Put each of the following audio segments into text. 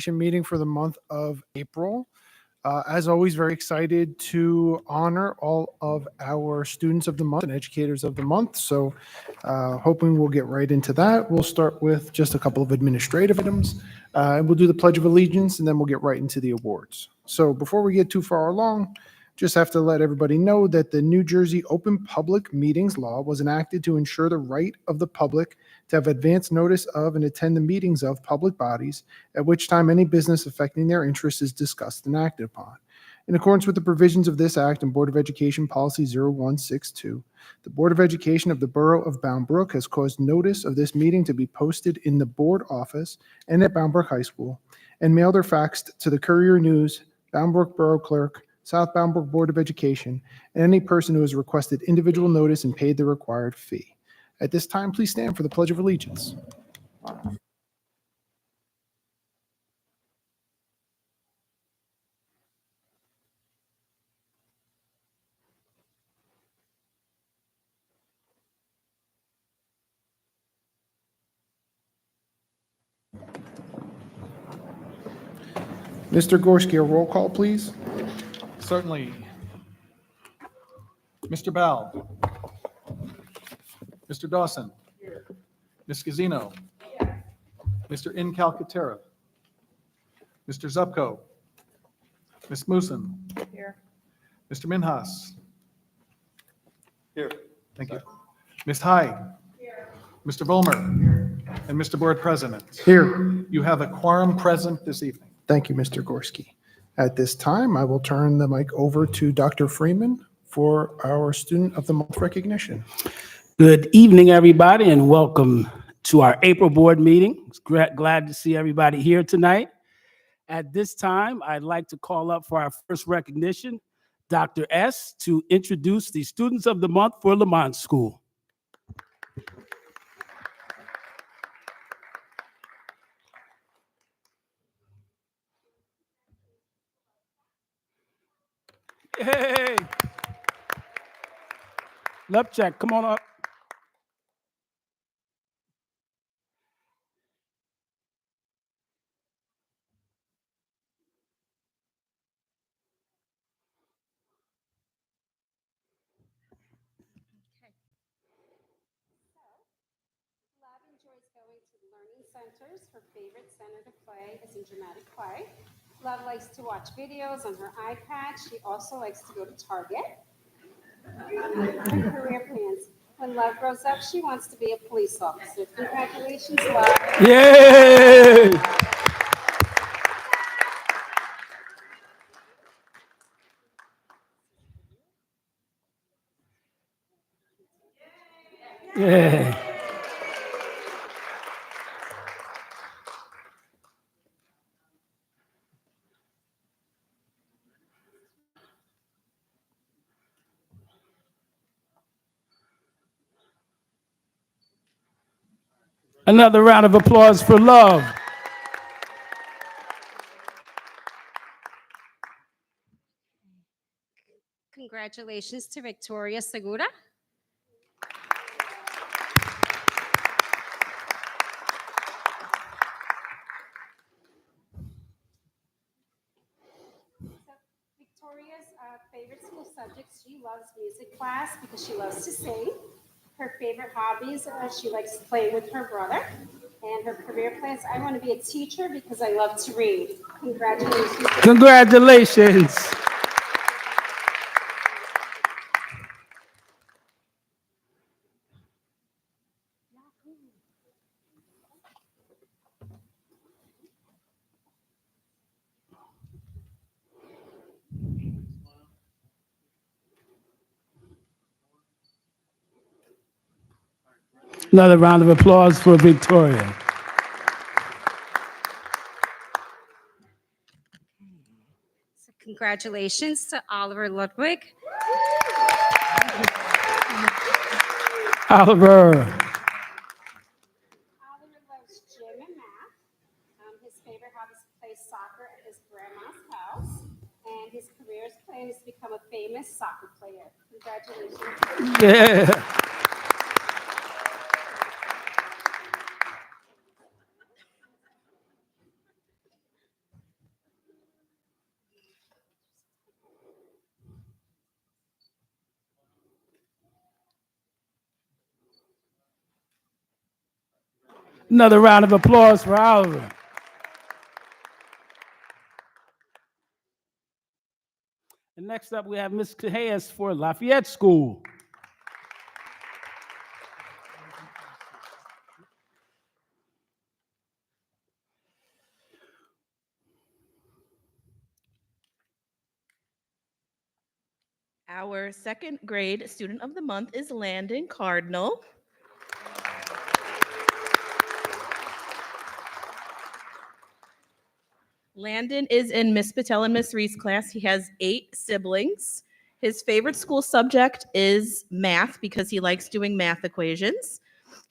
meeting for the month of April. As always, very excited to honor all of our students of the month and educators of the month. So, hoping we'll get right into that. We'll start with just a couple of administrative items, and we'll do the Pledge of Allegiance, and then we'll get right into the awards. So, before we get too far along, just have to let everybody know that the New Jersey Open Public Meetings Law was enacted to ensure the right of the public to have advance notice of and attend the meetings of public bodies, at which time any business affecting their interests is discussed and acted upon. In accordance with the provisions of this Act and Board of Education Policy 0162, the Board of Education of the Borough of Bound Brook has caused notice of this meeting to be posted in the board office and at Bound Brook High School, and mailed or faxed to the Courier News, Bound Brook Borough Clerk, South Bound Brook Board of Education, and any person who has requested individual notice and paid the required fee. At this time, please stand for the Pledge of Allegiance. Mr. Gorski, a roll call, please. Certainly. Mr. Bell. Mr. Dawson. Ms. Gazino. Mr. Incalcatera. Mr. Zupko. Ms. Moosen. Here. Mr. Minhas. Here. Thank you. Ms. High. Here. Mr. Volmer. And Mr. Board President. Here. You have a quorum present this evening. Thank you, Mr. Gorski. At this time, I will turn the mic over to Dr. Freeman for our Student of the Month recognition. Good evening, everybody, and welcome to our April board meeting. It's glad to see everybody here tonight. At this time, I'd like to call up for our first recognition, Dr. S., to introduce the Students of the Month for Lamont School. Hey! Left check, come on up. Love enjoys going to the learning centers. Her favorite center to play is in dramatic play. Love likes to watch videos on her iPad. She also likes to go to Target. Her career plans. When Love grows up, she wants to be a police officer. Congratulations, Love. Yay! Yay! Another round of applause for Love. Congratulations to Victoria Segura. Victoria's favorite school subjects, she loves music class because she loves to sing. Her favorite hobbies, she likes playing with her brother. And her career plans, I want to be a teacher because I love to read. Congratulations. Congratulations. Another round of applause for Victoria. So congratulations to Oliver Ludwig. Oliver. Oliver loves gym and math. His favorite hobby is to play soccer at his grandma's house. And his career's plan is to become a famous soccer player. Congratulations. Yeah. Another round of applause for Oliver. And next up, we have Ms. Cajas for Lafayette School. Our second grade student of the month is Landon Cardinal. Landon is in Miss Patel and Miss Reed's class. He has 8 siblings. His favorite school subject is math because he likes doing math equations.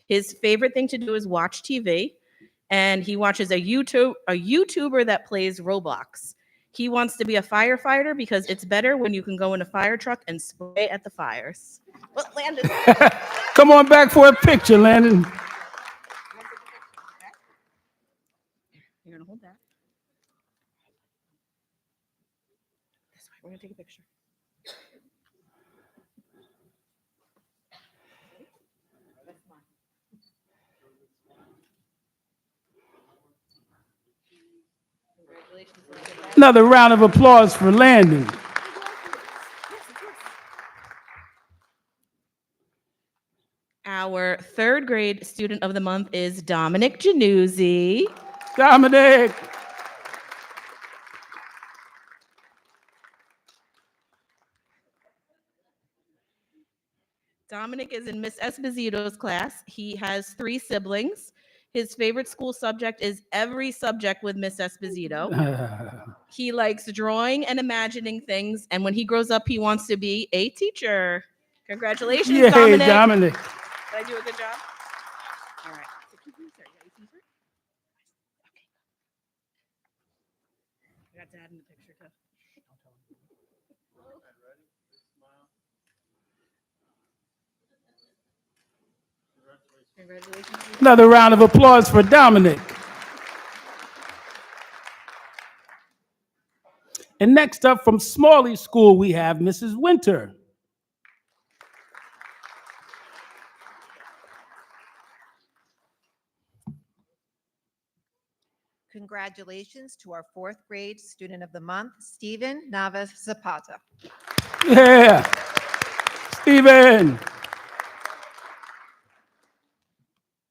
His favorite thing to do is watch TV, and he watches a YouTuber that plays Roblox. He wants to be a firefighter because it's better when you can go in a fire truck and spray at the fires. Well, Landon. Come on back for a picture, Landon. You're gonna hold that. This way, we're gonna take a picture. Congratulations. Another round of applause for Landon. Our third grade student of the month is Dominic Januzzi. Dominic. Dominic is in Miss Esposito's class. He has 3 siblings. His favorite school subject is every subject with Miss Esposito. He likes drawing and imagining things, and when he grows up, he wants to be a teacher. Congratulations, Yay, Dominic. Dominic. Did I do a good job? All right. So keep these there. You got your teacher? Okay. I got Dad in the picture too. Congratulations. Another round of applause for Dominic. And next up from Smalley School, we have Mrs. Winter. Congratulations to our 4th grade student of the month, Steven Navas Zapata. Yeah. Steven.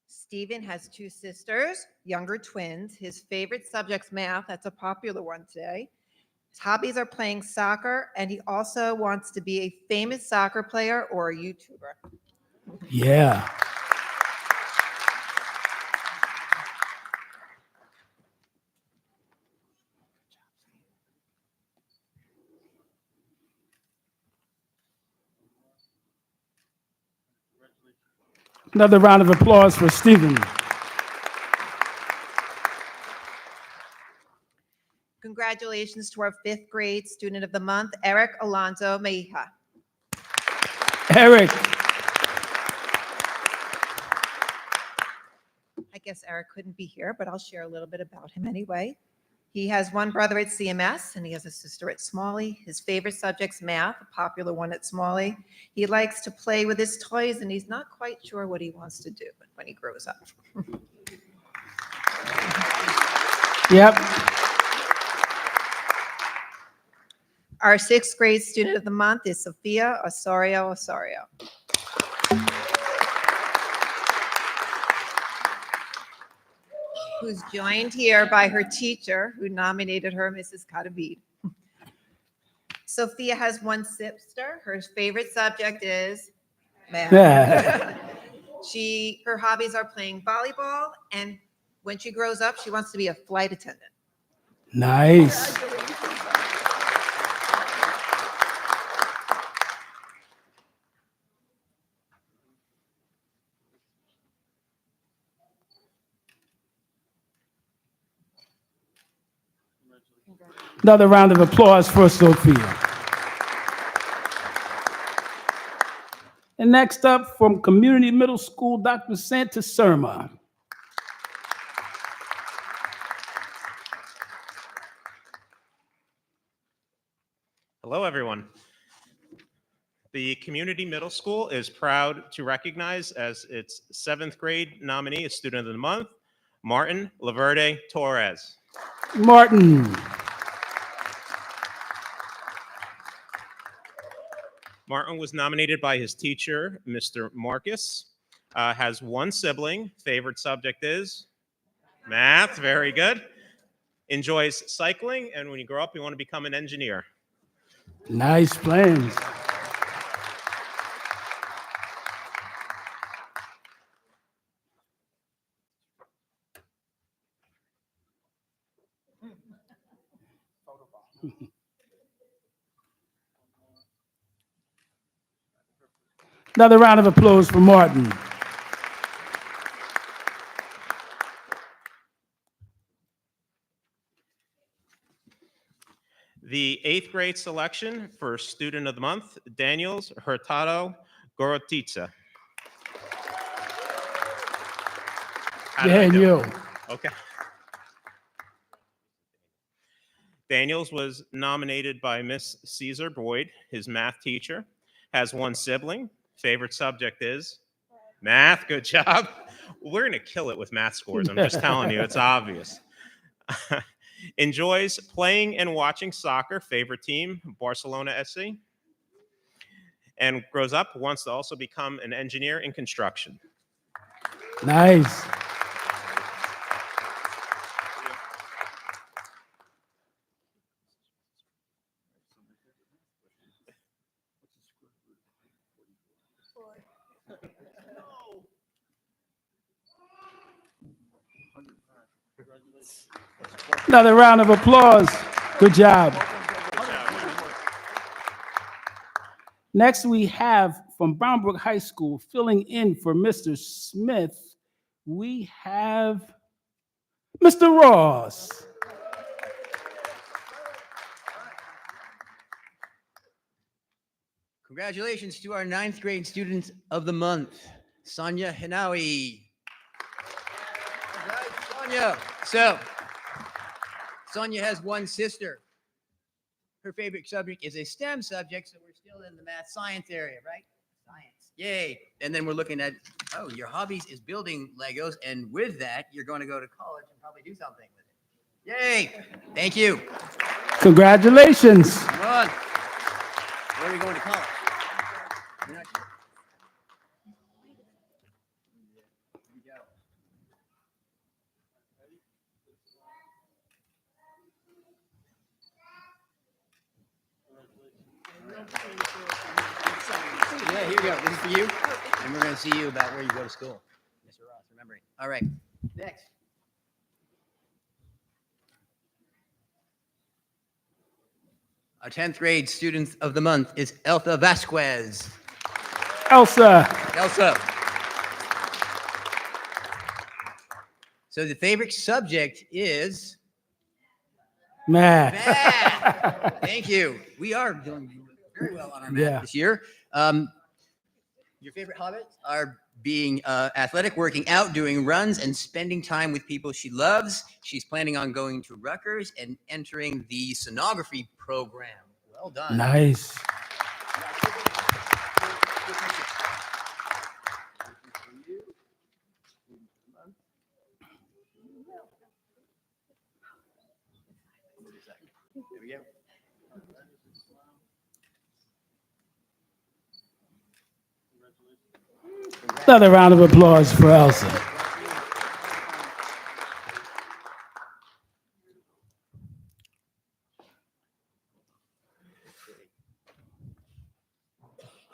Steven has 2 sisters, younger twins. His favorite subject's math. That's a popular one today. His hobbies are playing soccer, and he also wants to be a famous soccer player or a YouTuber. Yeah. Another round of applause for Stephen. Congratulations to our 5th grade student of the month, Eric Alonso Meija. Eric. I guess Eric couldn't be here, but I'll share a little bit about him anyway. He has one brother at CMS, and he has a sister at Smalley. His favorite subject's math, a popular one at Smalley. He likes to play with his toys, and he's not quite sure what he wants to do when he grows up. Yep. Our 6th grade student of the month is Sophia Osorio. Who's joined here by her teacher, who nominated her Mrs. Cadavid. Sophia has one sister. Her favorite subject is math. Her hobbies are playing volleyball, and when she grows up, she wants to be a flight attendant. Nice. Another round of applause for Sophia. And next up from Community Middle School, Dr. Santa Surma. Hello, everyone. The Community Middle School is proud to recognize as its 7th grade nominee, a Student of the Month, Martin Laverde Torres. Martin. Martin was nominated by his teacher, Mr. Marcus. Has one sibling. Favorite subject is math. Very good. Enjoys cycling, and when you grow up, you want to become an engineer. Nice plans. Another round of applause for Martin. The 8th grade selection for Student of the Month, Daniels Hurtado Gorotitsa. How did I do? Daniel. Okay. Daniels was nominated by Miss Caesar Boyd, his math teacher. Has one sibling. Favorite subject is math. Good job. We're going to kill it with math scores. I'm just telling you, it's obvious. Enjoys playing and watching soccer. Favorite team, Barcelona SC. And grows up, wants to also become an engineer in construction. Nice. Another round of applause. Good job. Next, we have from Brownbrook High School, filling in for Mr. Smith, we have Mr. Ross. Congratulations to our 9th grade student of the month, Sonia Hinawi. Right, Sonia. So, Sonia has one sister. Her favorite subject is a STEM subject, so we're still in the math science area, right? Science. Yay. And then we're looking at, oh, your hobbies is building Legos, and with that, you're going to go to college and probably do something with it. Yay. Thank you. Congratulations. Come on. Where are we going to college? You're not sure. Here we go. Yeah, here we go. This is for you. And we're going to see you about where you go to school. Mr. Ross, remembering. All right. Next. Our 10th grade student of the month is Elsa Vasquez. Elsa. Elsa. So the favorite subject is Math. math. Thank you. We are doing very well on our math this year. Your favorite hobbies are being athletic, working out, doing runs, and spending time with people she loves. She's planning on going to Rutgers and entering the sonography program. Well done. Nice. There we go. Another round of applause for Elsa.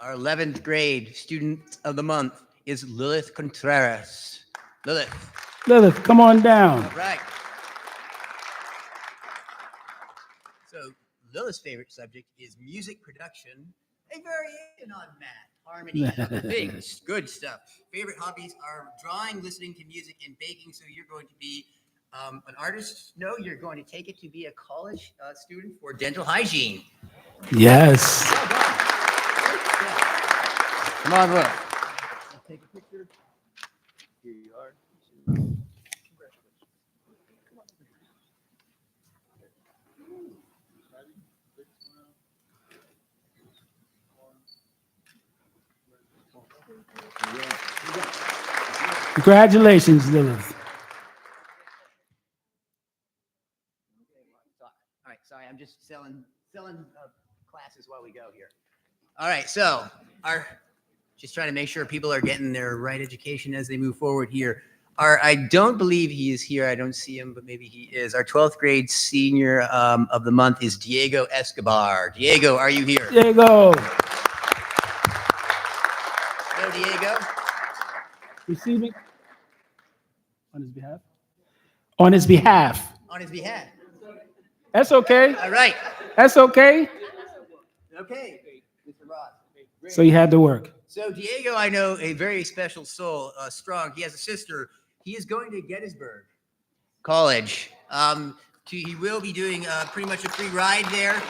Our 11th grade student of the month is Lilith Contreras. Lilith. Lilith, come on down. All right. So Lilith's favorite subject is music production, a variation on math, harmony, and other things. Good stuff. Favorite hobbies are drawing, listening to music, and baking. So you're going to be an artist. No, you're going to take it to be a college student for dental hygiene. Yes. Well done. Come on, look. Take a picture. Here you are. Congratulations, Lilith. All right, sorry, I'm just selling classes while we go here. All right, so just trying to make sure people are getting their right education as they move forward here. I don't believe he is here. I don't see him, but maybe he is. Our 12th grade senior of the month is Diego Escobar. Diego, are you here? Diego, Hello, Diego. receiving on his behalf. On his behalf. On his behalf. That's okay. All right. That's okay. Okay, Mr. Ross. So you had to work. So Diego, I know, a very special soul, strong. He has a sister. He is going to Gettysburg College. He will be doing pretty much a free ride there.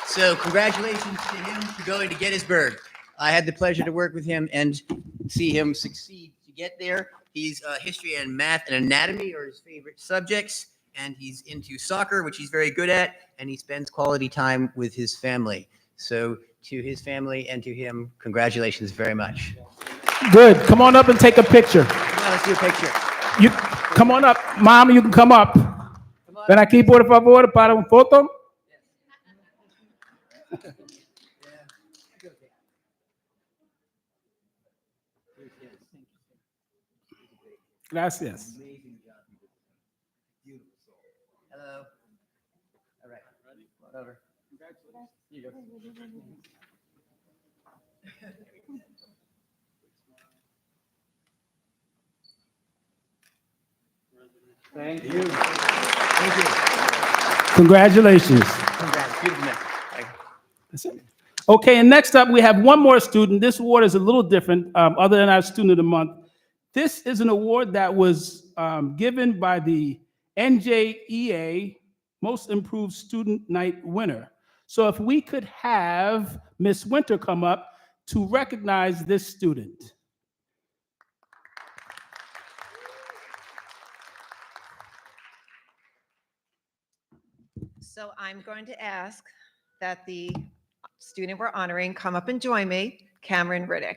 So congratulations to him for going to Gettysburg. I had the pleasure to work with him and see him succeed to get there. He's history and math and anatomy are his favorite subjects, and he's into soccer, which he's very good at, and he spends quality time with his family. So to his family and to him, congratulations very much. Good. Come on up and take a picture. Come on, let's do a picture. You come on up, Mom. You can come up. Ven aquí, por favor, para un foto. Gracias. Hello. All right. Over. You go. Thank you. Thank you. Congratulations. Congrats. Beautiful man. That's it. Okay, and next up, we have one more student. This award is a little different, other than our Student of the Month. This is an award that was given by the NJEA Most Improved Student Night winner. So if we could have Miss Winter come up to recognize this student. So I'm going to ask that the student we're honoring come up and join me, Cameron Riddick.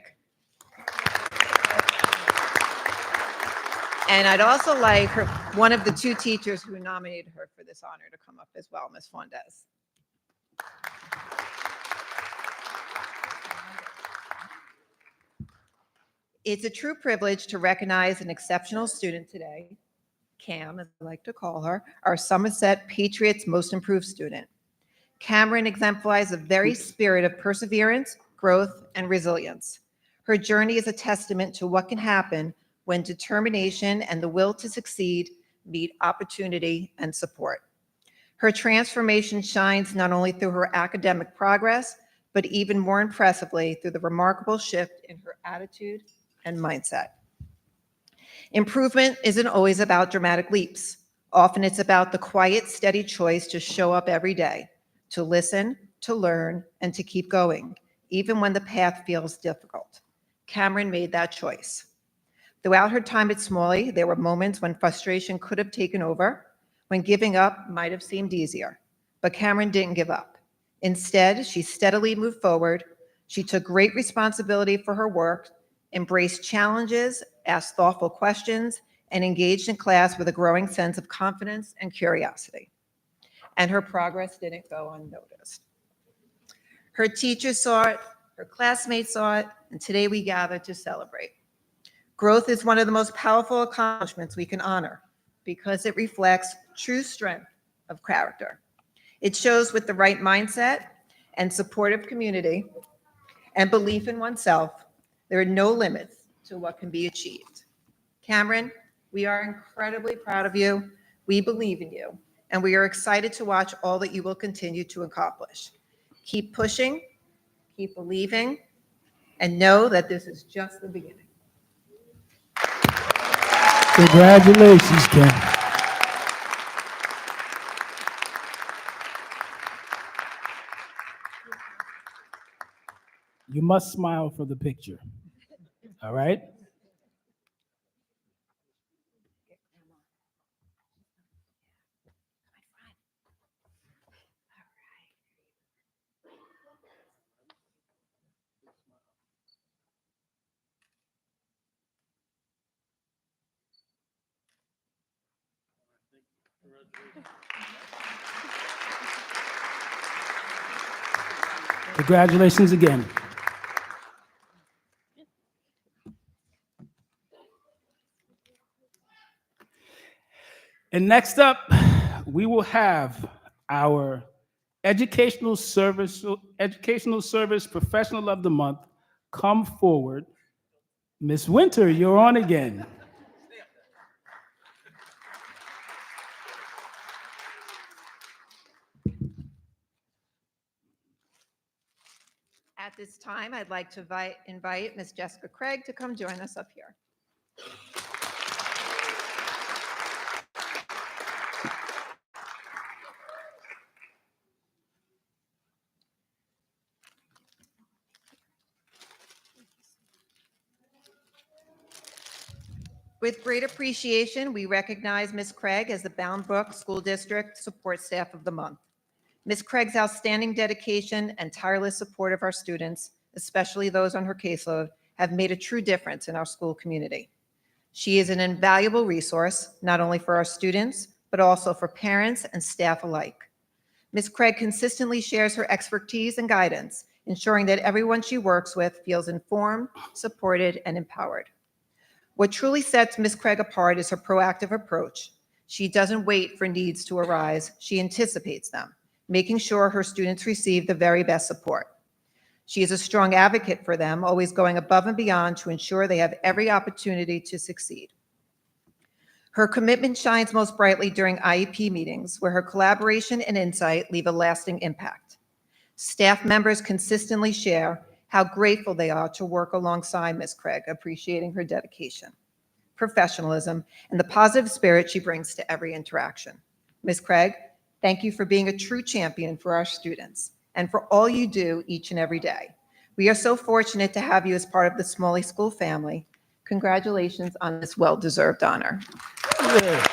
And I'd also like one of the two teachers who nominated her for this honor to come up as well, Ms. Fondes. It's a true privilege to recognize an exceptional student today, Cam, as I like to call her, our Somerset Patriots Most Improved student. Cameron exemplifies a very spirit of perseverance, growth, and resilience. Her journey is a testament to what can happen when determination and the will to succeed meet opportunity and support. Her transformation shines not only through her academic progress, but even more impressively through the remarkable shift in her attitude and mindset. Improvement isn't always about dramatic leaps. Often it's about the quiet, steady choice to show up every day, to listen, to learn, and to keep going, even when the path feels difficult. Cameron made that choice. Throughout her time at Smalley, there were moments when frustration could have taken over, when giving up might have seemed easier. But Cameron didn't give up. Instead, she steadily moved forward. She took great responsibility for her work, embraced challenges, asked thoughtful questions, and engaged in class with a growing sense of confidence and curiosity. And her progress didn't go unnoticed. Her teachers saw it, her classmates saw it, and today we gather to celebrate. Growth is one of the most powerful accomplishments we can honor because it reflects true strength of character. It shows with the right mindset and supportive community and belief in oneself, there are no limits to what can be achieved. Cameron, we are incredibly proud of you. We believe in you, and we are excited to watch all that you will continue to accomplish. Keep pushing, keep believing, and know that this is just the beginning. Congratulations, Ken. You must smile for the picture. All right? Congratulations again. And next up, we will have our Educational Service Professional of the Month come forward. Ms. Winter, you're on again. At this time, I'd like to invite Ms. Jessica Craig to come join us up here. With great appreciation, we recognize Ms. Craig as the Bound Brook School District Support Staff of the Month. Ms. Craig's outstanding dedication and tireless support of our students, especially those on her caseload, have made a true difference in our school community. She is an invaluable resource, not only for our students, but also for parents and staff alike. Ms. Craig consistently shares her expertise and guidance, ensuring that everyone she works with feels informed, supported, and empowered. What truly sets Ms. Craig apart is her proactive approach. She doesn't wait for needs to arise, she anticipates them, making sure her students receive the very best support. She is a strong advocate for them, always going above and beyond to ensure they have every opportunity to succeed. Her commitment shines most brightly during IEP meetings, where her collaboration and insight leave a lasting impact. Staff members consistently share how grateful they are to work alongside Ms. Craig, appreciating her dedication, professionalism, and the positive spirit she brings to every interaction. Ms. Craig, thank you for being a true champion for our students and for all you do each and every day. We are so fortunate to have you as part of the Smalley School family. Congratulations on this well-deserved honor. Yeah.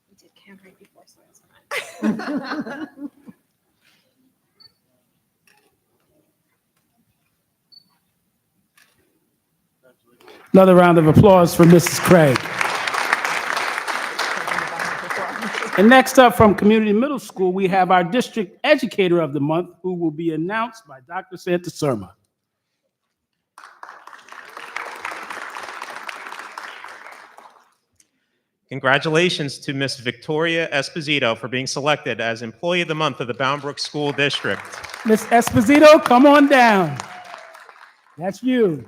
We did camp right before, so it's fine. Another round of applause for Mrs. Craig. And next up from Community Middle School, we have our District Educator of the Month, who will be announced by Dr. Santasurma. Congratulations to Miss Victoria Esposito for being selected as Employee of the Month of the Bound Brook School District. Ms. Esposito, come on down. That's you.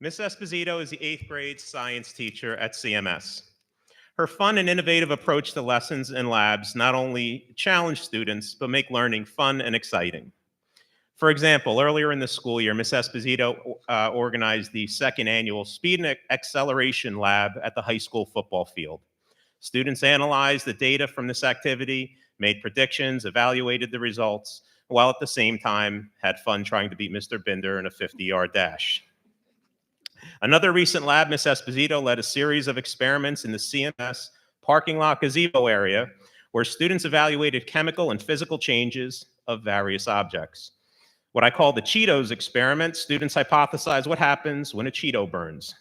Miss Esposito is the 8th grade science teacher at CMS. Her fun and innovative approach to lessons and labs not only challenge students, but make learning fun and exciting. For example, earlier in the school year, Miss Esposito organized the 2nd annual Speed and Acceleration Lab at the high school football field. Students analyzed the data from this activity, made predictions, evaluated the results, while at the same time had fun trying to beat Mr. Binder in a 50-yard dash. Another recent lab, Ms. Esposito led a series of experiments in the CMS parking lot gazebo area where students evaluated chemical and physical changes of various objects. What I call the Cheetos experiment, students hypothesize what happens when a Cheeto burns.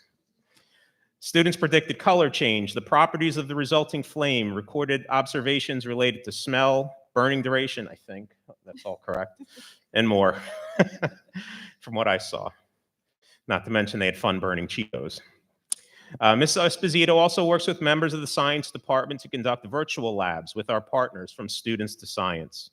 Students predicted color change, the properties of the resulting flame, recorded observations related to smell, burning duration, I think, that's all correct, and more from what I saw. Not to mention they had fun burning Cheetos. Ms. Esposito also works with members of the science department to conduct virtual labs with our partners from Students to Science.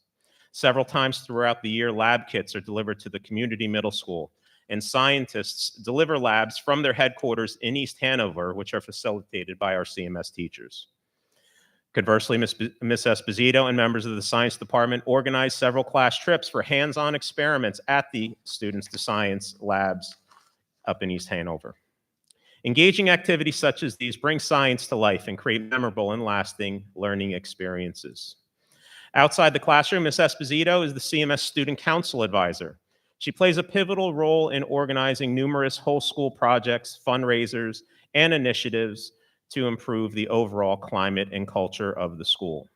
Several times throughout the year, lab kits are delivered to the community middle school, and scientists deliver labs from their headquarters in East Hanover, which are facilitated by our CMS teachers. Conversely, Ms. Esposito and members of the science department organized several class trips for hands-on experiments at the Students to Science labs up in East Hanover. Engaging activities such as these bring science to life and create memorable and lasting learning experiences. Outside the classroom, Ms. Esposito is the CMS Student Council Advisor. She plays a pivotal role in organizing numerous whole school projects, fundraisers, and initiatives to improve the overall climate and culture of the school.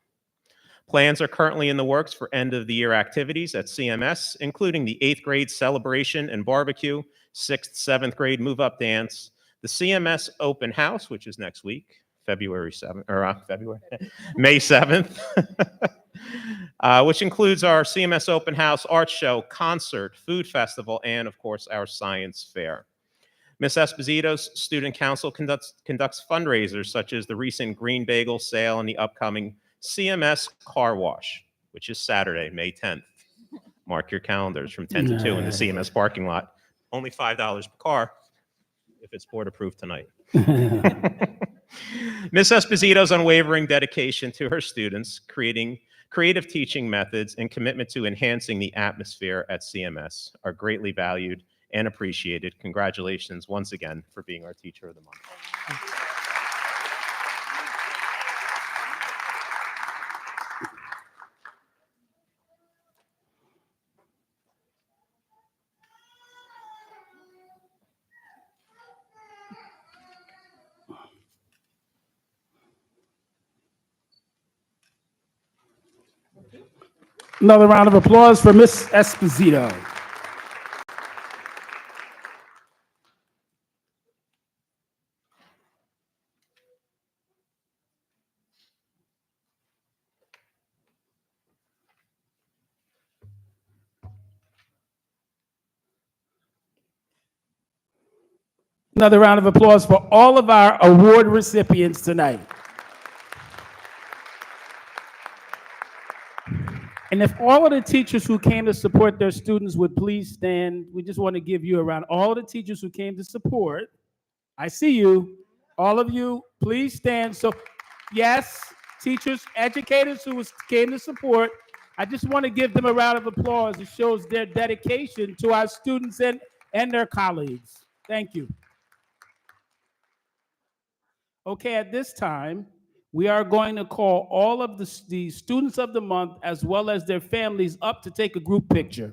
Plans are currently in the works for end-of-the-year activities at CMS, including the 8th grade celebration and barbecue, 6th, 7th grade move-up dance, the CMS open house, which is next week, May 7th, which includes our CMS open house, art show, concert, food festival, and of course, our science fair. Ms. Esposito's student council conducts fundraisers such as the recent Green Bagel sale and the upcoming CMS car wash, which is Saturday, May 10th. Mark your calendars from 10 to 2 in the CMS parking lot. Only $5 per car if it's board approved tonight. Ms. Esposito's unwavering dedication to her students, creating creative teaching methods, and commitment to enhancing the atmosphere at CMS are greatly valued and appreciated. Congratulations once again for being our Teacher of the Month. Another round of applause for Ms. Esposito. Another round of applause for all of our award recipients tonight. And if all of the teachers who came to support their students would please stand, we just want to give you a round. All of the teachers who came to support, I see you. All of you, please stand. So, yes, teachers, educators who came to support, I just want to give them a round of applause. It shows their dedication to our students and their colleagues. Thank you. Okay, at this time, we are going to call all of the students of the month as well as their families up to take a group picture.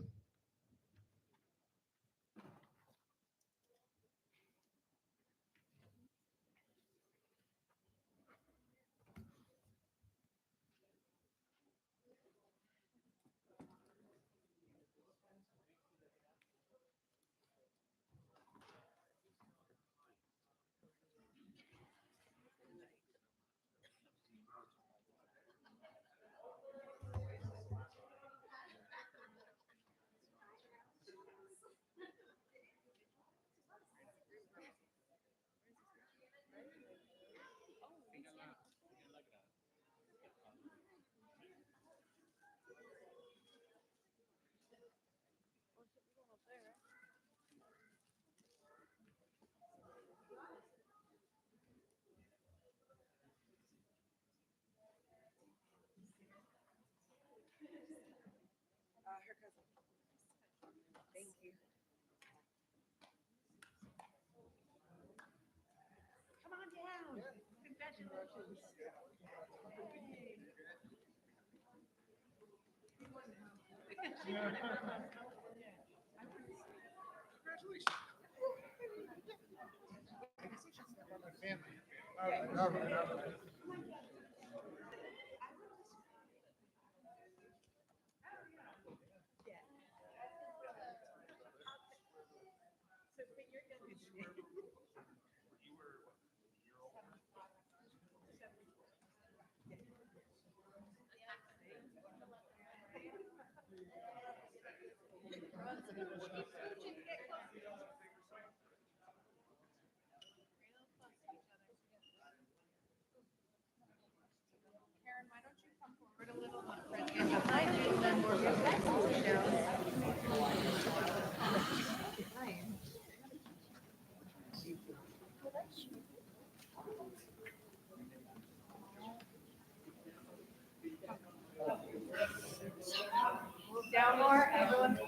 Down more, everyone.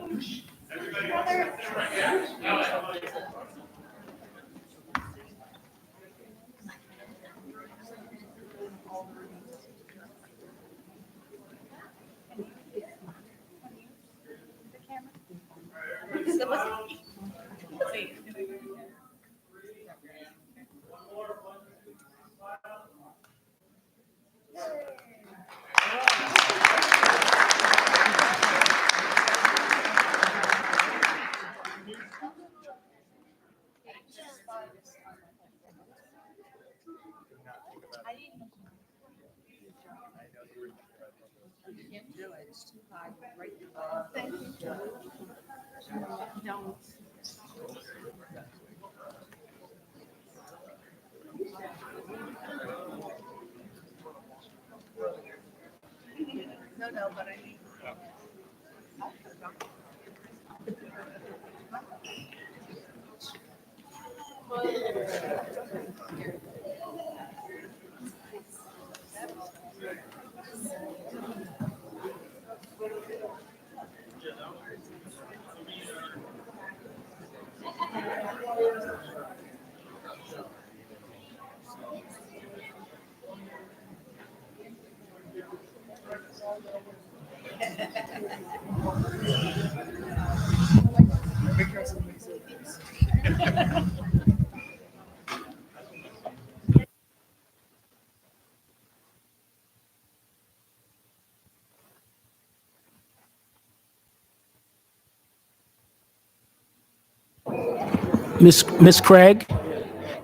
Miss Craig,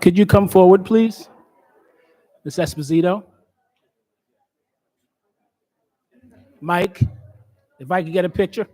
could you come forward, please? Miss Esposito? Mike, if I could get a picture?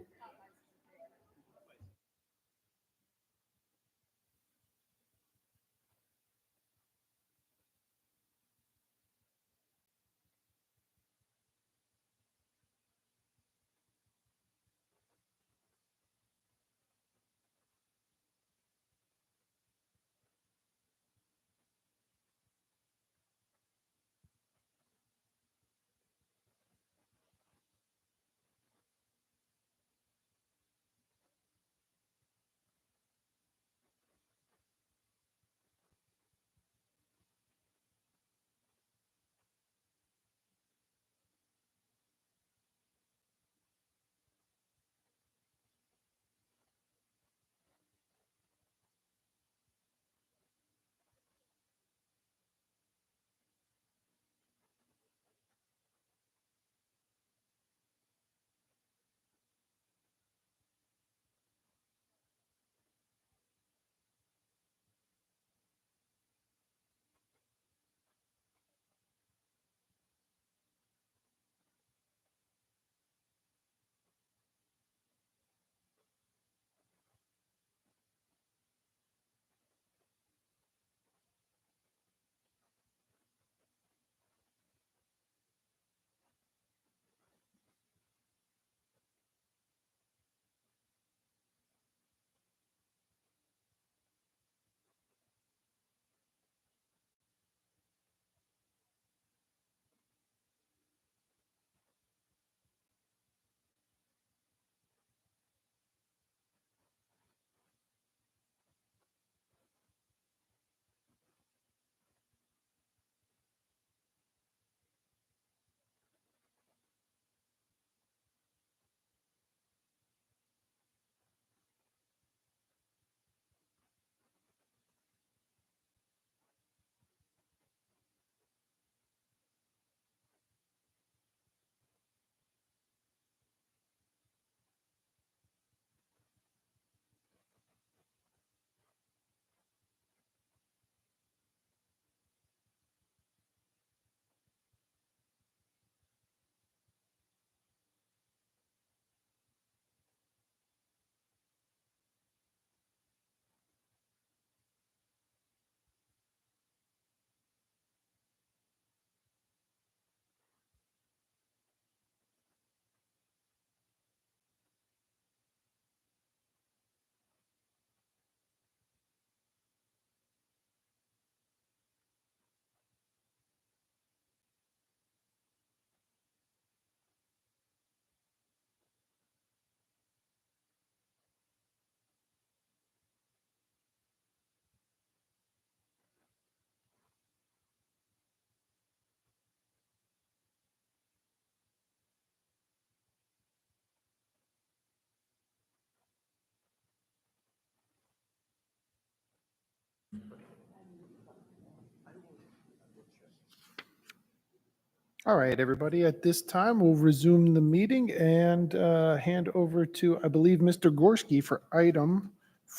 All right, everybody, at this time, we'll resume the meeting and hand over to, I believe, Mr. Gorski for item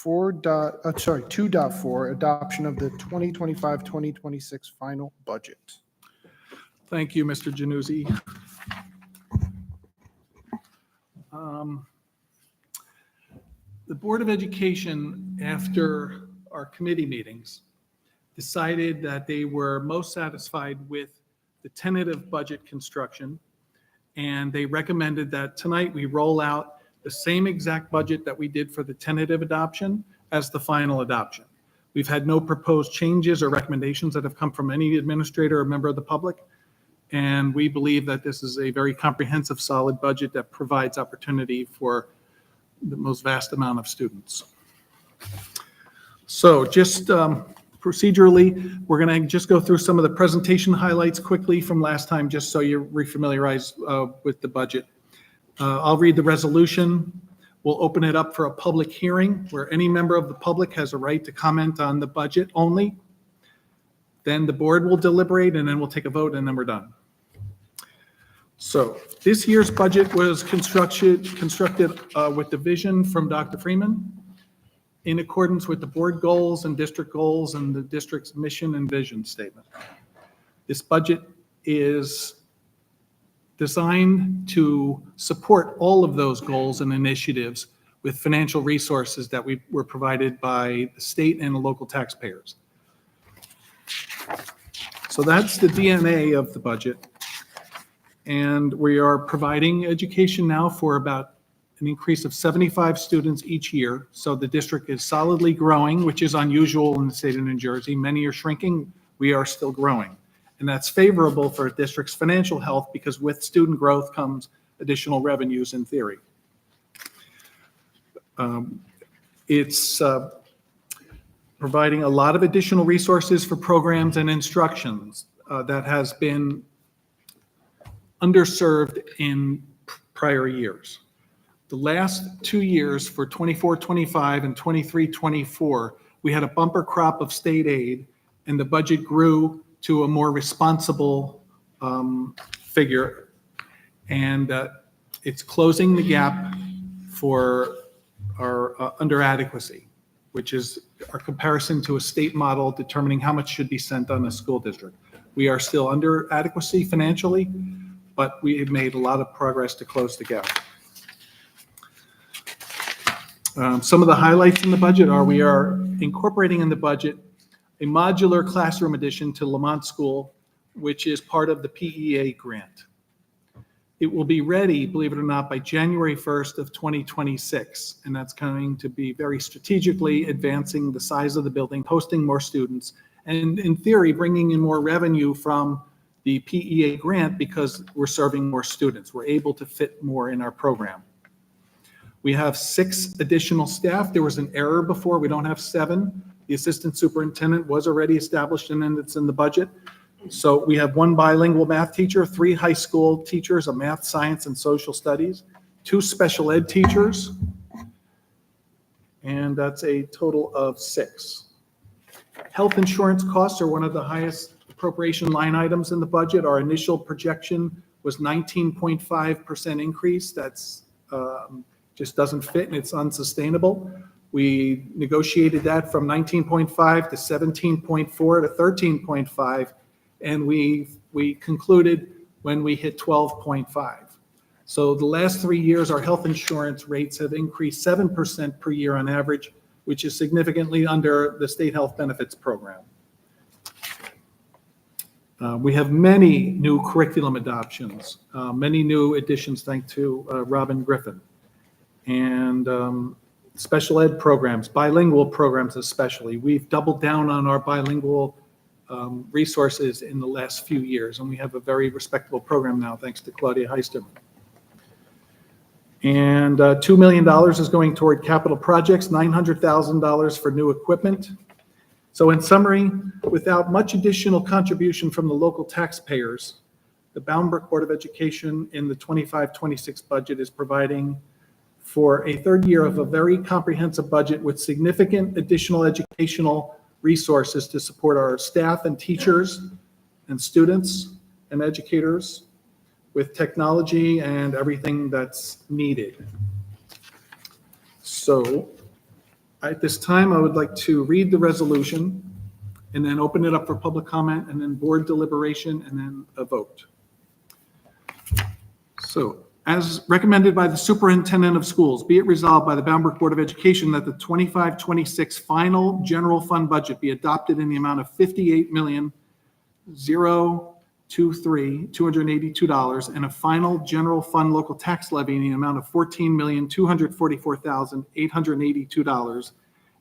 2.4, adoption of the 2025-2026 final budget. Thank you, Mr. Januzzi. The Board of Education, after our committee meetings, decided that they were most satisfied with the tentative budget construction, and they recommended that tonight we roll out the same exact budget that we did for the tentative adoption as the final adoption. We've had no proposed changes or recommendations that have come from any administrator or member of the public, and we believe that this is a very comprehensive, solid budget that provides opportunity for the most vast amount of students. So just procedurally, we're going to just go through some of the presentation highlights quickly from last time, just so you're refamiliarized with the budget. I'll read the resolution. We'll open it up for a public hearing where any member of the public has a right to comment on the budget only. Then the board will deliberate, and then we'll take a vote, and then we're done. So this year's budget was constructed with the vision from Dr. Freeman in accordance with the board goals and district goals and the district's mission and vision statement. This budget is designed to support all of those goals and initiatives with financial resources that were provided by the state and the local taxpayers. So that's the DNA of the budget. And we are providing education now for about an increase of 75 students each year. So the district is solidly growing, which is unusual in the state of New Jersey. Many are shrinking. We are still growing. And that's favorable for a district's financial health because with student growth comes additional revenues in theory. It's providing a lot of additional resources for programs and instructions that has been underserved in prior years. The last 2 years for 24-25 and 23-24, we had a bumper crop of state aid, and the budget grew to a more responsible figure. And it's closing the gap for our under adequacy, which is our comparison to a state model determining how much should be spent on a school district. We are still under adequacy financially, but we have made a lot of progress to close the gap. Some of the highlights in the budget are we are incorporating in the budget a modular classroom addition to Lamont School, which is part of the PEA grant. It will be ready, believe it or not, by January 1st of 2026, and that's going to be very strategically advancing the size of the building, hosting more students, and in theory, bringing in more revenue from the PEA grant because we're serving more students. We're able to fit more in our program. We have 6 additional staff. There was an error before. We don't have 7. The assistant superintendent was already established and then it's in the budget. So we have 1 bilingual math teacher, 3 high school teachers of math, science, and social studies, 2 special ed teachers, and that's a total of 6. Health insurance costs are one of the highest appropriation line items in the budget. Our initial projection was 19.5% increase. That's just doesn't fit and it's unsustainable. We negotiated that from 19.5 to 17.4 to 13.5, and we concluded when we hit 12.5. So the last 3 years, our health insurance rates have increased 7% per year on average, which is significantly under the state health benefits program. We have many new curriculum adoptions, many new additions thanks to Robin Griffin, and special ed programs, bilingual programs especially. We've doubled down on our bilingual resources in the last few years, and we have a very respectable program now thanks to Claudia Heisterman. And $2 million is going toward capital projects, $900,000 for new equipment. So in summary, without much additional contribution from the local taxpayers, the Bound Board of Education in the 25-26 budget is providing for a 3rd year of a very comprehensive budget with significant additional educational resources to support our staff and teachers and students, and educators with technology and everything that's needed. So at this time, I would like to read the resolution and then open it up for public comment and then board deliberation and then a vote. So as recommended by the superintendent of schools, be it resolved by the Bound Brook Board of Education that the 25-26 final general fund budget be adopted in the amount of $58,023,282 and a final general fund local tax levy in the amount of $14,244,882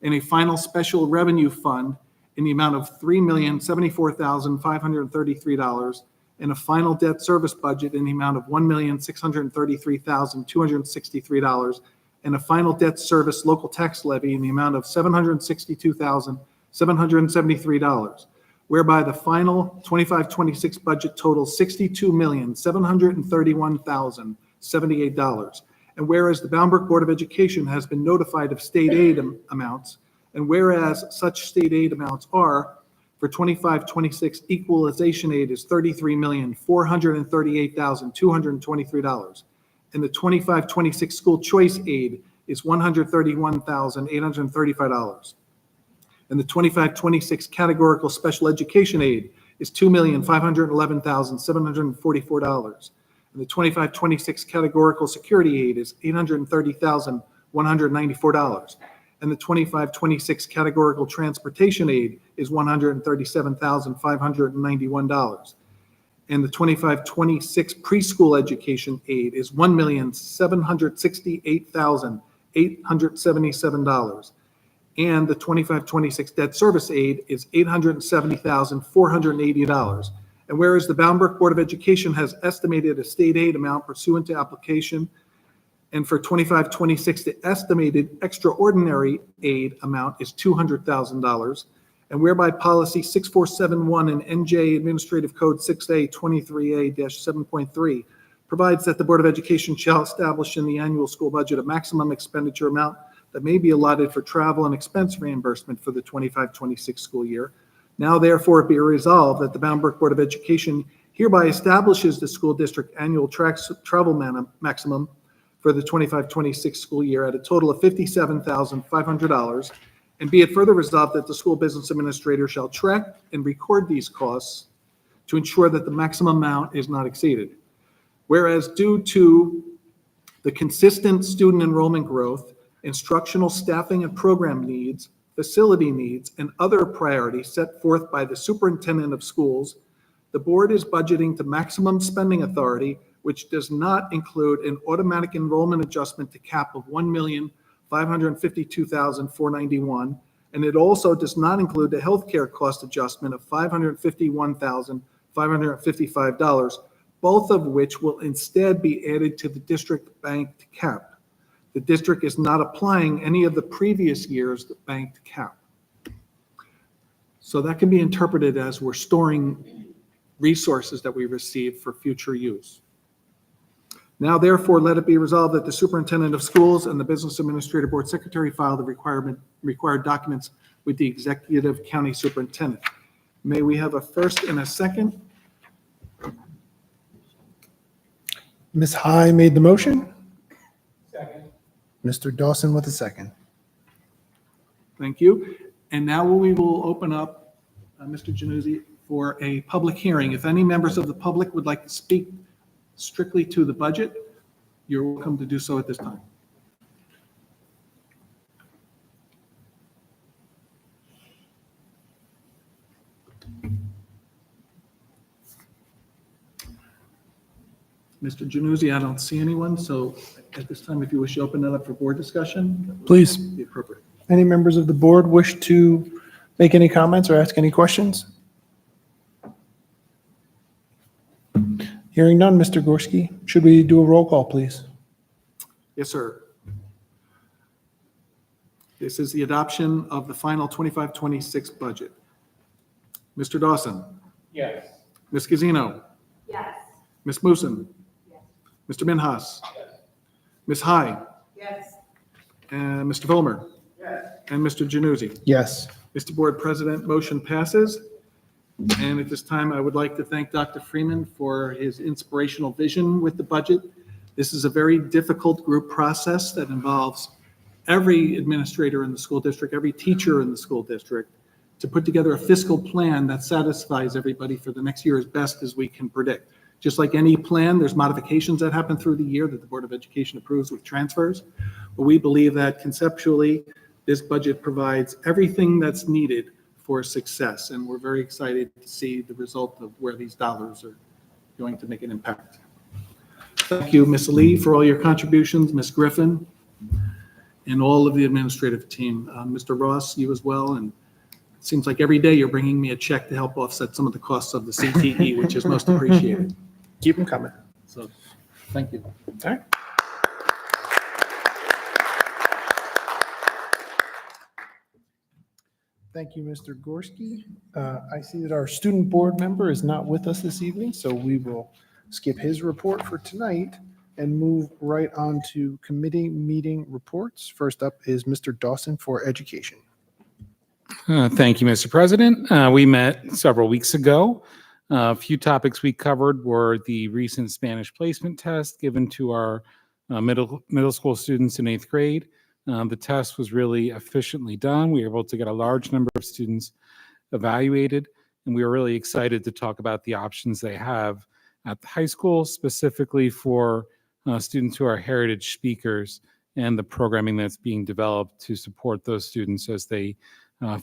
and a final special revenue fund in the amount of $3,074,533 and a final debt service budget in the amount of $1,633,263 and a final debt service local tax levy in the amount of $762,773, whereby the final 25-26 budget totals $62,731,078. And whereas the Bound Brook Board of Education has been notified of state aid amounts, and whereas such state aid amounts are for 25-26 equalization aid is $33,438,223. And the 25-26 school choice aid is $131,835. And the 25-26 categorical special education aid is $2,511,744. And the 25-26 categorical security aid is $830,194. And the 25-26 categorical transportation aid is $137,591. And the 25-26 preschool education aid is $1,768,877. And the 25-26 debt service aid is $870,480. And whereas the Bound Brook Board of Education has estimated a state aid amount pursuant to application, and for 25-26, the estimated extraordinary aid amount is $200,000. And whereby policy 6471 and NJ Administrative Code 6A23A-7.3 provides that the Board of Education shall establish in the annual school budget a maximum expenditure amount that may be allotted for travel and expense reimbursement for the 25-26 school year. Now therefore be resolved that the Bound Brook Board of Education hereby establishes the school district annual travel maximum for the 25-26 school year at a total of $57,500. And be it further resolved that the school business administrator shall track and record these costs to ensure that the maximum amount is not exceeded. Whereas due to the consistent student enrollment growth, instructional staffing and program needs, facility needs, and other priorities set forth by the superintendent of schools, the board is budgeting to maximum spending authority, which does not include an automatic enrollment adjustment to cap of $1,552,491, and it also does not include a healthcare cost adjustment of $551,555, both of which will instead be added to the district banked cap. The district is not applying any of the previous year's banked cap. So that can be interpreted as we're storing resources that we receive for future use. Now, therefore, let it be resolved that the superintendent of schools and the business administrator board secretary file the required documents with the executive county superintendent. May we have a first and a second? Ms. High made the motion. Second. Mr. Dawson with a second. Thank you. And now we will open up, Mr. Januzzi, for a public hearing. If any members of the public would like to speak strictly to the budget, you're welcome to do so at this time. Mr. Januzzi, I don't see anyone, so at this time, if you wish to open it up for board discussion, that would Please. be appropriate. Any members of the board wish to make any comments or ask any questions? Hearing none, Mr. Gorski, should we do a roll call, please? Yes, sir. This is the adoption of the final 25-26 budget. Mr. Dawson? Yes. Ms. Gazino? Yes. Ms. Moosen? Mr. Minhas? Ms. High? Yes. And Mr. Vollmer? Yes. And Mr. Januzzi? Yes. Mr. Board President, motion passes. And at this time, I would like to thank Dr. Freeman for his inspirational vision with the budget. This is a very difficult group process that involves every administrator in the school district, every teacher in the school district, to put together a fiscal plan that satisfies everybody for the next year as best as we can predict. Just like any plan, there's modifications that happen through the year that the Board of Education approves with transfers. But we believe that conceptually, this budget provides everything that's needed for success. And we're very excited to see the result of where these dollars are going to make an impact. Thank you, Ms. Lee, for all your contributions, Ms. Griffin, and all of the administrative team. Mr. Ross, you as well. And it seems like every day you're bringing me a check to help offset some of the costs of the CTE, which is most appreciated. Keep them coming. So, thank you. All right. Thank you, Mr. Gorski. I see that our student board member is not with us this evening, so we will skip his report for tonight and move right on to committee meeting reports. First up is Mr. Dawson for education. Thank you, Mr. President. We met several weeks ago. A few topics we covered were the recent Spanish placement test given to our middle school students in 8th grade. The test was really efficiently done. We were able to get a large number of students evaluated, and we were really excited to talk about the options they have at the high school, specifically for students who are heritage speakers and the programming that's being developed to support those students as they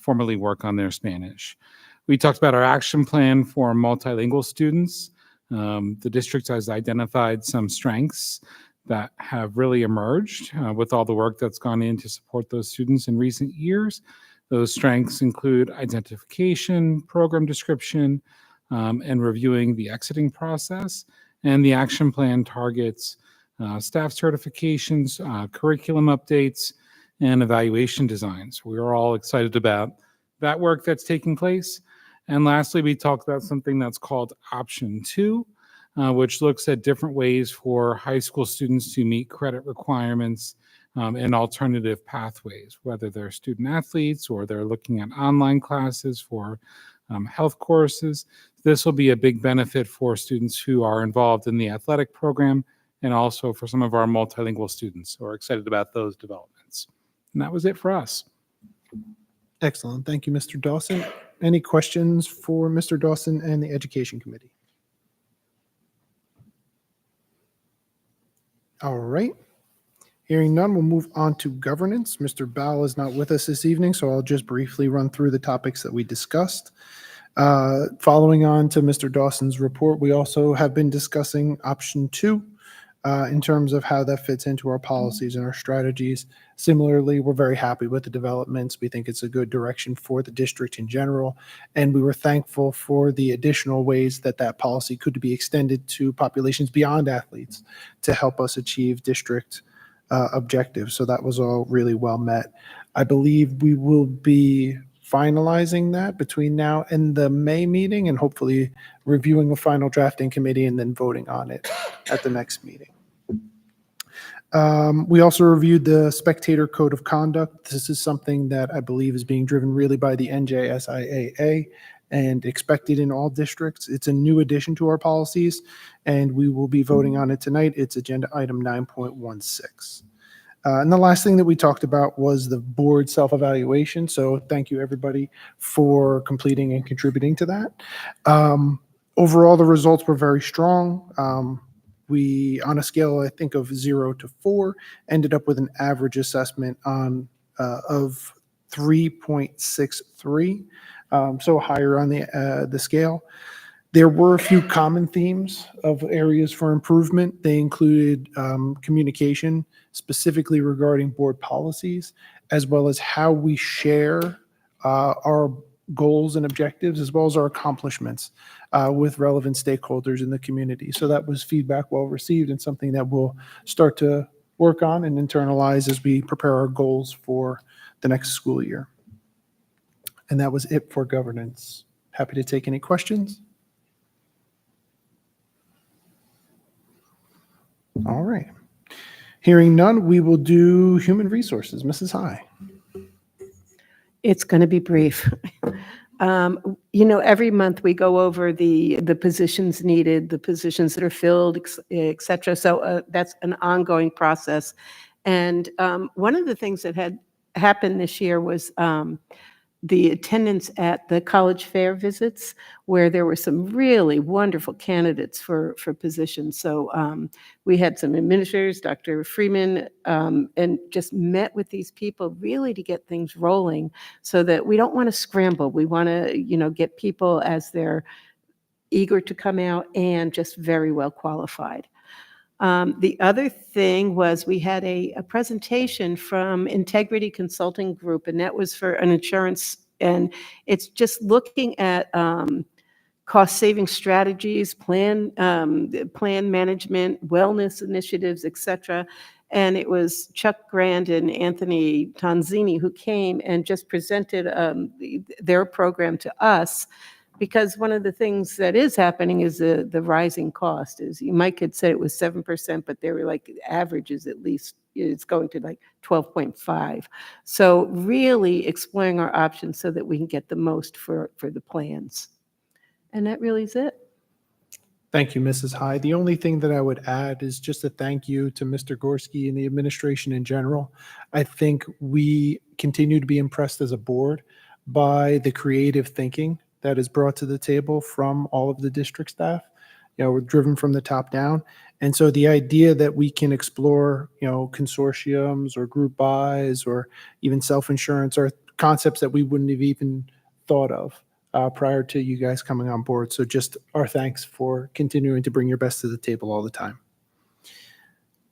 formally work on their Spanish. We talked about our action plan for multilingual students. The district has identified some strengths that have really emerged with all the work that's gone in to support those students in recent years. Those strengths include identification, program description, and reviewing the exiting process. And the action plan targets staff certifications, curriculum updates, and evaluation designs. We are all excited about that work that's taking place. And lastly, we talked about something that's called Option 2, which looks at different ways for high school students to meet credit requirements and alternative pathways, whether they're student athletes or they're looking at online classes for health courses. This will be a big benefit for students who are involved in the athletic program and also for some of our multilingual students. So we're excited about those developments. And that was it for us. Excellent. Thank you, Mr. Dawson. Any questions for Mr. Dawson and the Education Committee? All right. Hearing none, we'll move on to governance. Mr. Bowell is not with us this evening, so I'll just briefly run through the topics that we discussed. Following on to Mr. Dawson's report, we also have been discussing option 2 in terms of how that fits into our policies and our strategies. Similarly, we're very happy with the developments. We think it's a good direction for the district in general, and we were thankful for the additional ways that that policy could be extended to populations beyond athletes to help us achieve district objectives. So that was all really well met. I believe we will be finalizing that between now and the May meeting and hopefully reviewing a final drafting committee and then voting on it at the next meeting. We also reviewed the spectator code of conduct. This is something that I believe is being driven really by the NJSIAA and expected in all districts. It's a new addition to our policies, and we will be voting on it tonight. It's agenda item 9.16. And the last thing that we talked about was the board self-evaluation. So thank you, everybody, for completing and contributing to that. Overall, the results were very strong. We, on a scale, I think, of 0 to 4, ended up with an average assessment of 3.63, so higher on the scale. There were a few common themes of areas for improvement. They included communication, specifically regarding board policies, as well as how we share our goals and objectives, as well as our accomplishments with relevant stakeholders in the community. So that was feedback well received and something that we'll start to work on and internalize as we prepare our goals for the next school year. And that was it for governance. Happy to take any questions. All right. Hearing none, we will do human resources. Mrs. High. It's going to be brief. every month we go over the positions needed, the positions that are filled, et cetera. So that's an ongoing process. And one of the things that had happened this year was the attendance at the college fair visits, where there were some really wonderful candidates for positions. So we had some administrators, Dr. Freeman, and just met with these people really to get things rolling, so that we don't want to scramble. We want to, get people as they're eager to come out and just very well qualified. The other thing was we had a presentation from Integrity Consulting Group, and that was for an insurance, and it's just looking at cost-saving strategies, plan management, wellness initiatives, et cetera. And it was Chuck Grand and Anthony Tonzini who came and just presented their program to us. Because one of the things that is happening is the rising cost. Is Mike had said it was 7%, but they were like, the average is at least, it's going to like 12.5. So really exploring our options so that we can get the most for the plans. And that really is it. Thank you, Mrs. Hyde. The only thing that I would add is just a thank you to Mr. Gorski and the administration in general. I think we continue to be impressed as a board by the creative thinking that is brought to the table from all of the district staff. We're driven from the top down. And so the idea that we can explore, consortiums or group buys or even self-insurance are concepts that we wouldn't have even thought of prior to you guys coming on board. So just our thanks for continuing to bring your best to the table all the time.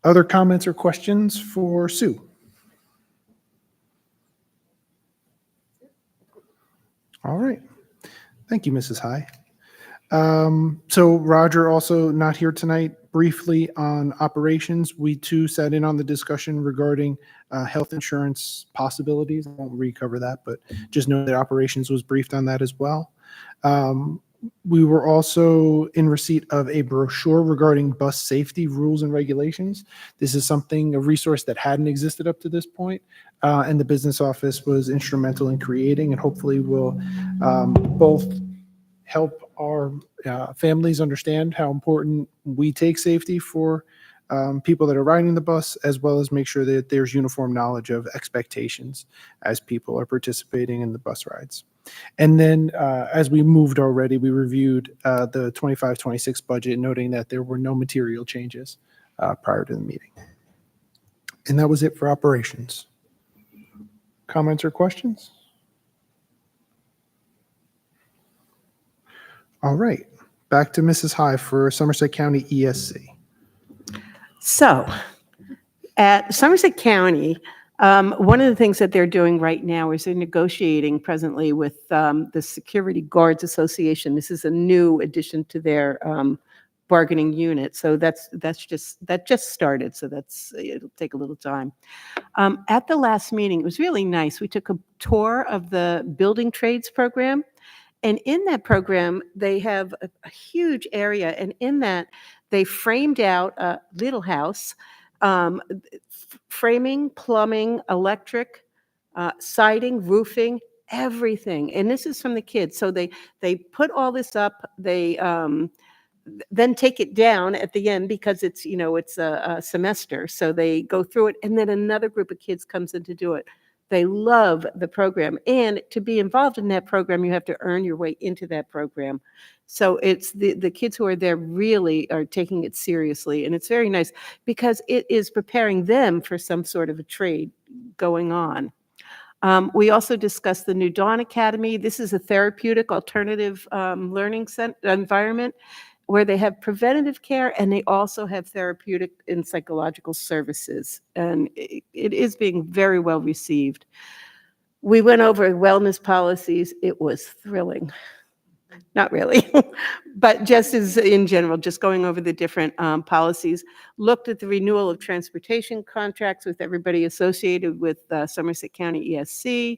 Other comments or questions for Sue? All right. Thank you, Mrs. High. So Roger also not here tonight. Briefly on operations, we too sat in on the discussion regarding health insurance possibilities. I won't recover that, but just know that operations was briefed on that as well. We were also in receipt of a brochure regarding bus safety rules and regulations. This is a resource that hadn't existed up to this point, and the business office was instrumental in creating, and hopefully will both help our families understand how important we take safety for people that are riding the bus, as well as make sure that there's uniform knowledge of expectations as people are participating in the bus rides. And then as we moved already, we reviewed the 25-26 budget, noting that there were no material changes prior to the meeting. And that was it for operations. Comments or questions? All right, back to Mrs. High for Somerset County ESC. So at Somerset County, one of the things that they're doing right now is they're negotiating presently with the Security Guards Association. This is a new addition to their bargaining unit. So that just started. So it'll take a little time. At the last meeting, it was really nice. We took a tour of the building trades program. And in that program, they have a huge area. And in that, they framed out a little house, framing, plumbing, electric, siding, roofing, everything. And this is from the kids. So they put all this up. They then take it down at the end because it's a semester. So they go through it. And then another group of kids comes in to do it. They love the program. And to be involved in that program, you have to earn your way into that program. So it's the kids who are there really are taking it seriously. And it's very nice because it is preparing them for some sort of a trade going on. We also discussed the New Dawn Academy. This is a therapeutic alternative learning environment where they have preventative care and they also have therapeutic and psychological services. And it is being very well received. We went over wellness policies. It was thrilling. Not really, but just as in general, just going over the different policies, looked at the renewal of transportation contracts with everybody associated with Somerset County ESC,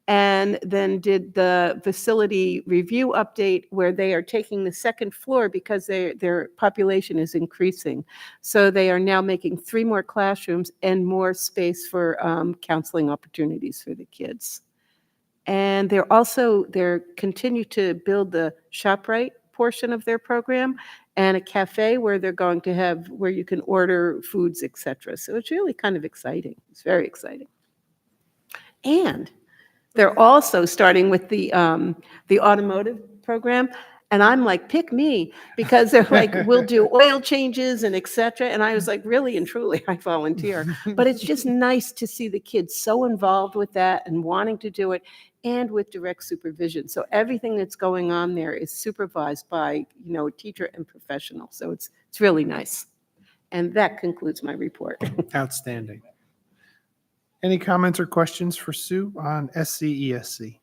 and then did the facility review update where they are taking the second floor because their population is increasing. So they are now making 3 more classrooms and more space for counseling opportunities for the kids. And they're continue to build the ShopRite portion of their program and a cafe where they're going to have, where you can order foods, et cetera. So it's really kind of exciting. It's very exciting. And they're also starting with the automotive program. And I'm like, pick me, because they're like, we'll do oil changes and et cetera. And I was like, really and truly, I volunteer. But it's just nice to see the kids so involved with that and wanting to do it, and with direct supervision. So everything that's going on there is supervised by, a teacher and professional. So it's really nice. And that concludes my report. Outstanding. Any comments or questions for Sue on SCESC?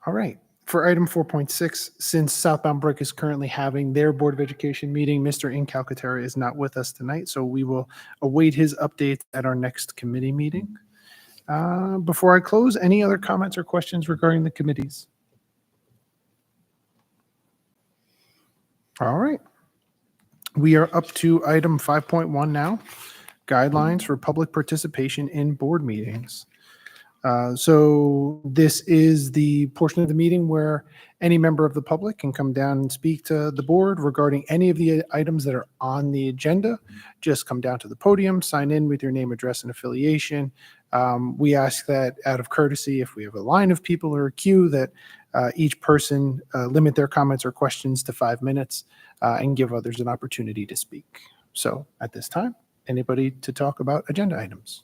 All right. For item 4.6, since Southbound Brook is currently having their Board of Education meeting, Mr. Incalcaterra is not with us tonight, so we will await his updates at our next committee meeting. Before I close, any other comments or questions regarding the committees? All right. We are up to item 5.1 now, guidelines for public participation in board meetings. So this is the portion of the meeting where any member of the public can come down and speak to the board regarding any of the items that are on the agenda. Just come down to the podium, sign in with your name, address, and affiliation. We ask that out of courtesy, if we have a line of people or a queue, that each person limit their comments or questions to 5 minutes and give others an opportunity to speak. So at this time, anybody to talk about agenda items?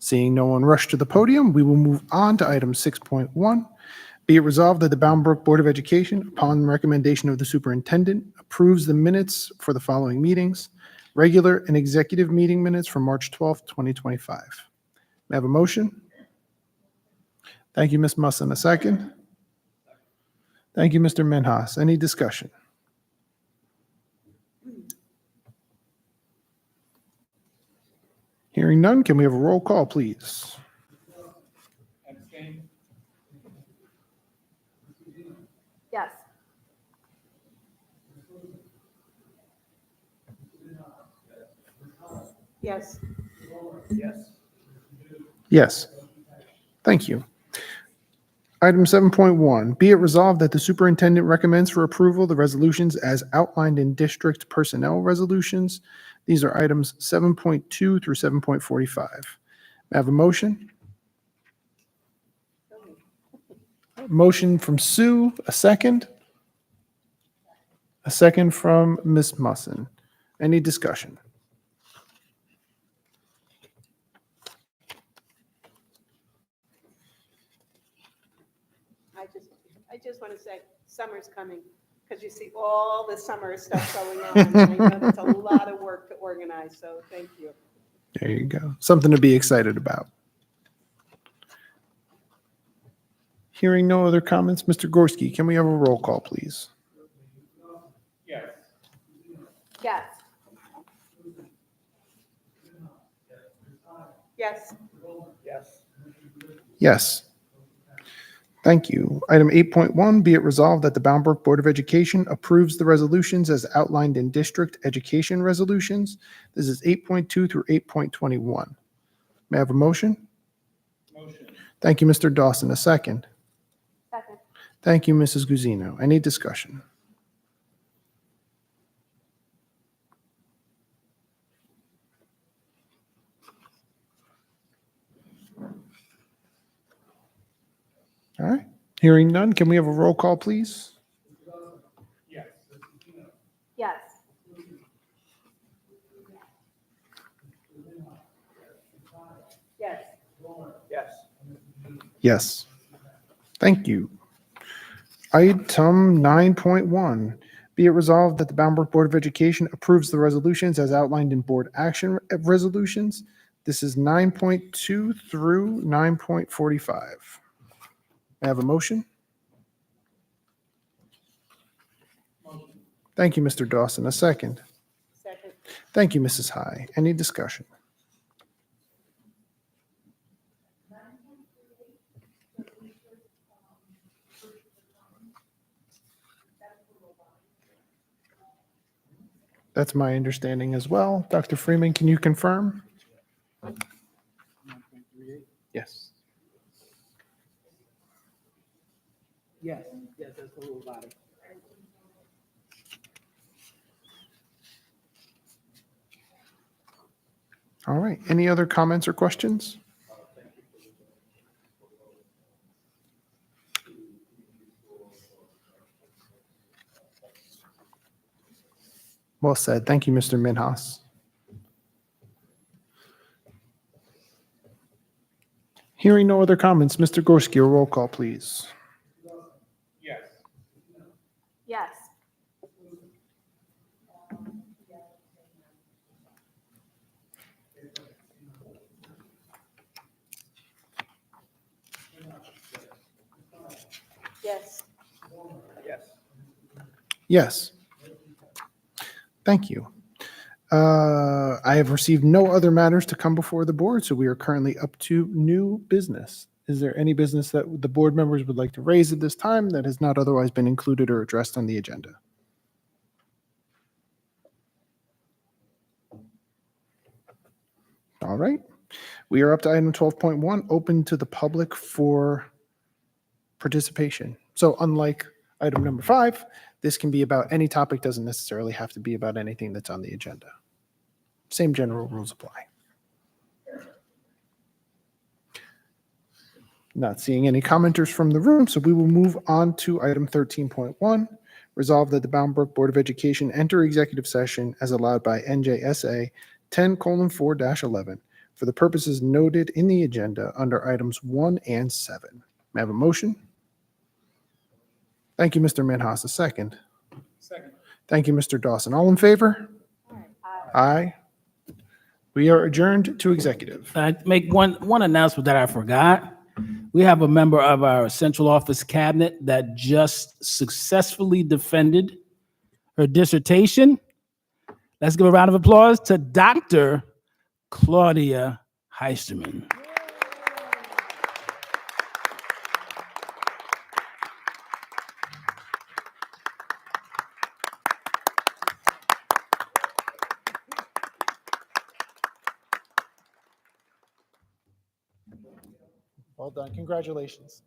Seeing no one rush to the podium, we will move on to item 6.1. Be it resolved that the Bound Brook Board of Education, upon recommendation of the superintendent, approves the minutes for the following meetings: regular and executive meeting minutes for March 12th, 2025. May I have a motion? Thank you, Ms. Musson. A second? Thank you, Mr. Minhas. Any discussion? Hearing none, can we have a roll call, please? Yes. Yes. Yes. Thank you. Item 7.1, be it resolved that the superintendent recommends for approval the resolutions as outlined in district personnel resolutions. These are items 7.2 through 7.45. May I have a motion? Motion from Sue, a second? A second from Ms. Musson. Any discussion? I just want to say, summer's coming, because you see all the summer stuff going on. And I know that's a lot of work to organize, so thank you. There you go. Something to be excited about. Hearing no other comments, Mr. Gorski, can we have a roll call, please? Yes. Yes. Yes. Thank you. Item 8.1, be it resolved that the Bound Brook Board of Education approves the resolutions as outlined in district education resolutions. This is 8.2 through 8.21. May I have a motion? Motion. Thank you, Mr. Dawson. A second? Second. Thank you, Mrs. Guzino. Any discussion? All right. Hearing none, can we have a roll call, please? Yes. Yes. Yes. Thank you. Item 9.1, be it resolved that the Bound Brook Board of Education approves the resolutions as outlined in board action resolutions. This is 9.2 through 9.45. I have a motion. Thank you, Mr. Dawson. A second. Second. Thank you, Mrs. High. Any discussion? That's my understanding as well. Dr. Freeman, can you confirm? Yes. Yes, yes, that's the rule about it. All right. Any other comments or questions? Well said. Thank you, Mr. Minhas. Hearing no other comments, Mr. Gorski, a roll call, please. Yes. Yes. Yes. Thank you. I have received no other matters to come before the board, so we are currently up to new business. Is there any business that the board members would like to raise at this time that has not otherwise been included or addressed on the agenda? All right. We are up to item 12.1, open to the public for participation. So unlike item number 5, this can be about any topic, doesn't necessarily have to be about anything that's on the agenda. Same general rules apply. Not seeing any commenters from the room, so we will move on to item 13.1. Resolve that the Bound Brook Board of Education enter executive session as allowed by NJSA 10:4-11 for the purposes noted in the agenda under items 1 and 7. May I have a motion? Thank you, Mr. Minhas. A second. Second. Thank you, Mr. Dawson. All in favor? Aye. We are adjourned to executive. I make one announcement that I forgot. We have a member of our central office cabinet that just successfully defended her dissertation. Let's give a round of applause to Dr. Claudia Heisterman. Well done. Congratulations.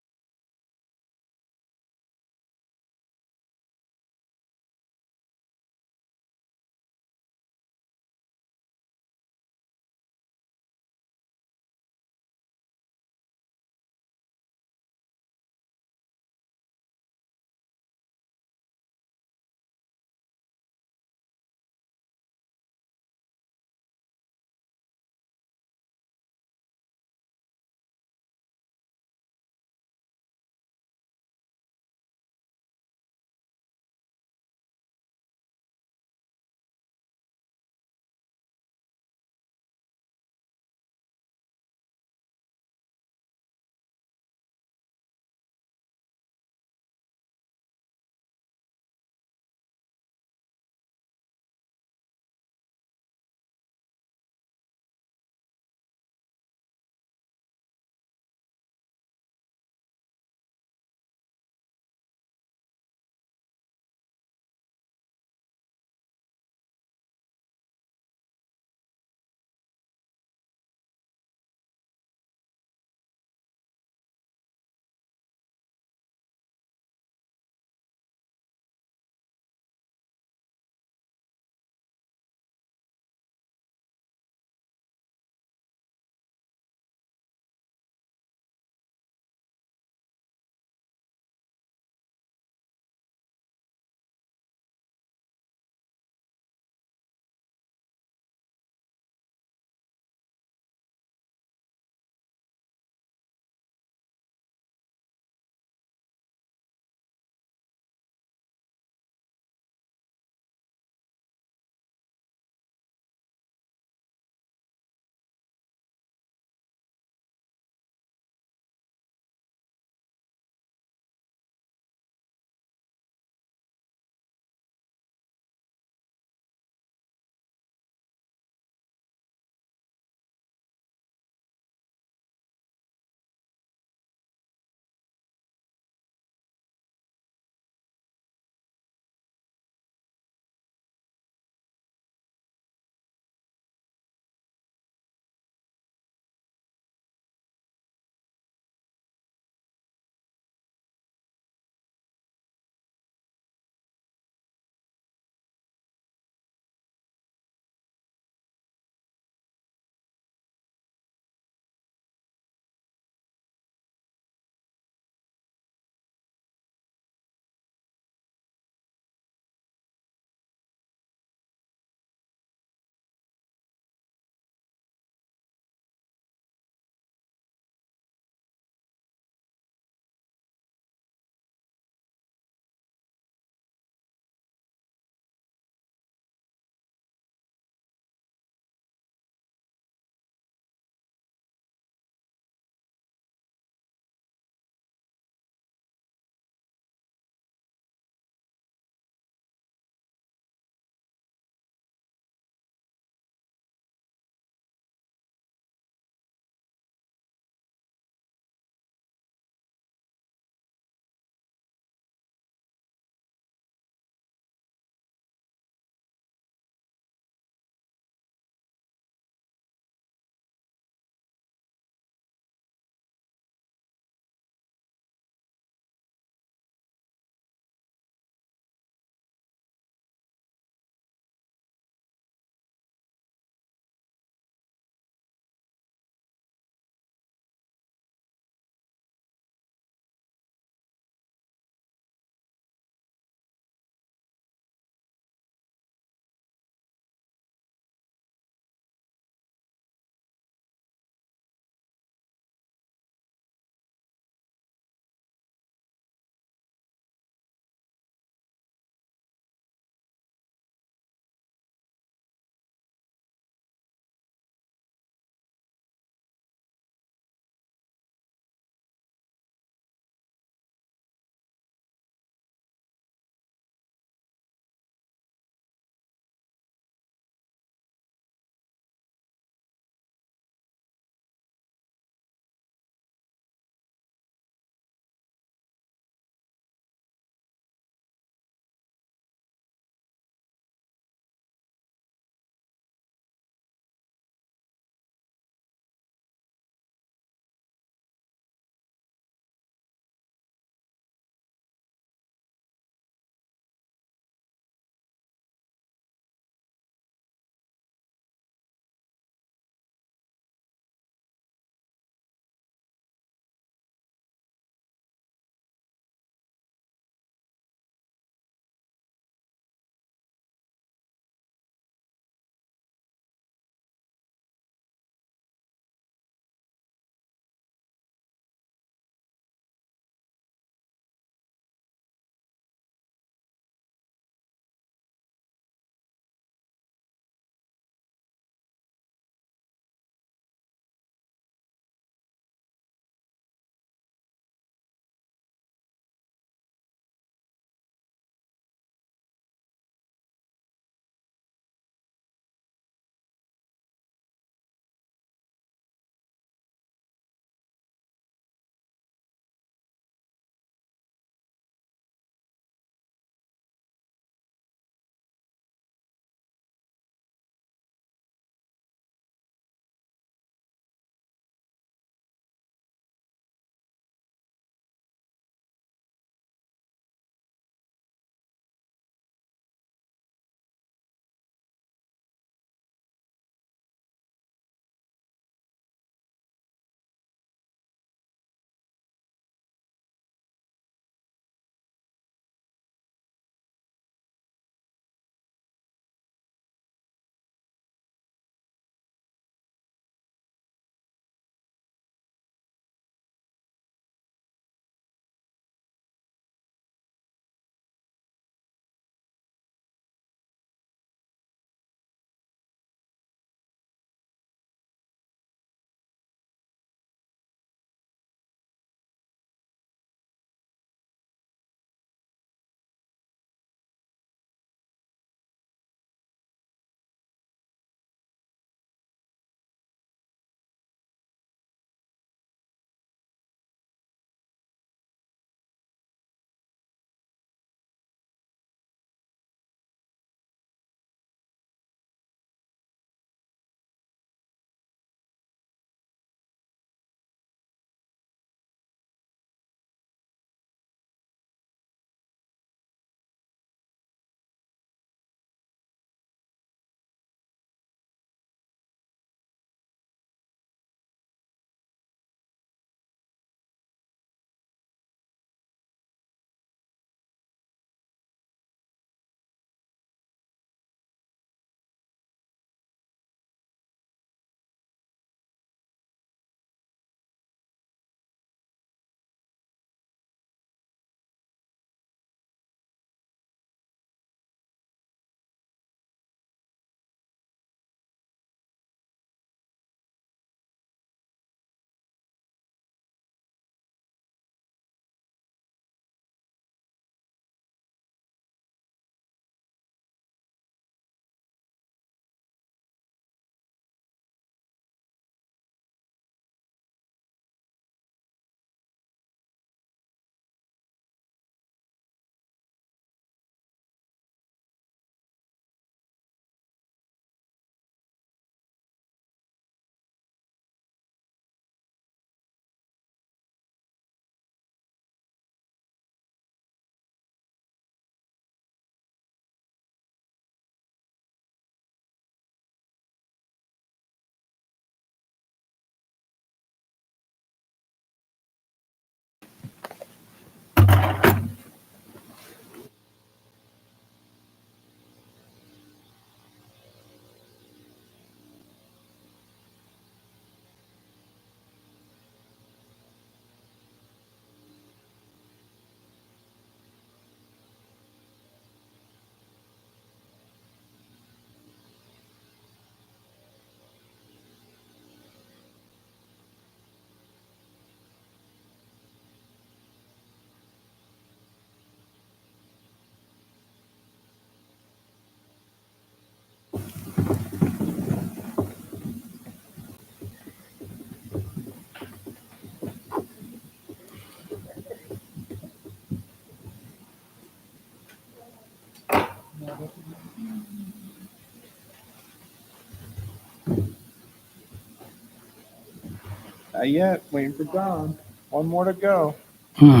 Not yet. Waiting for Don. One more to go. Hmm.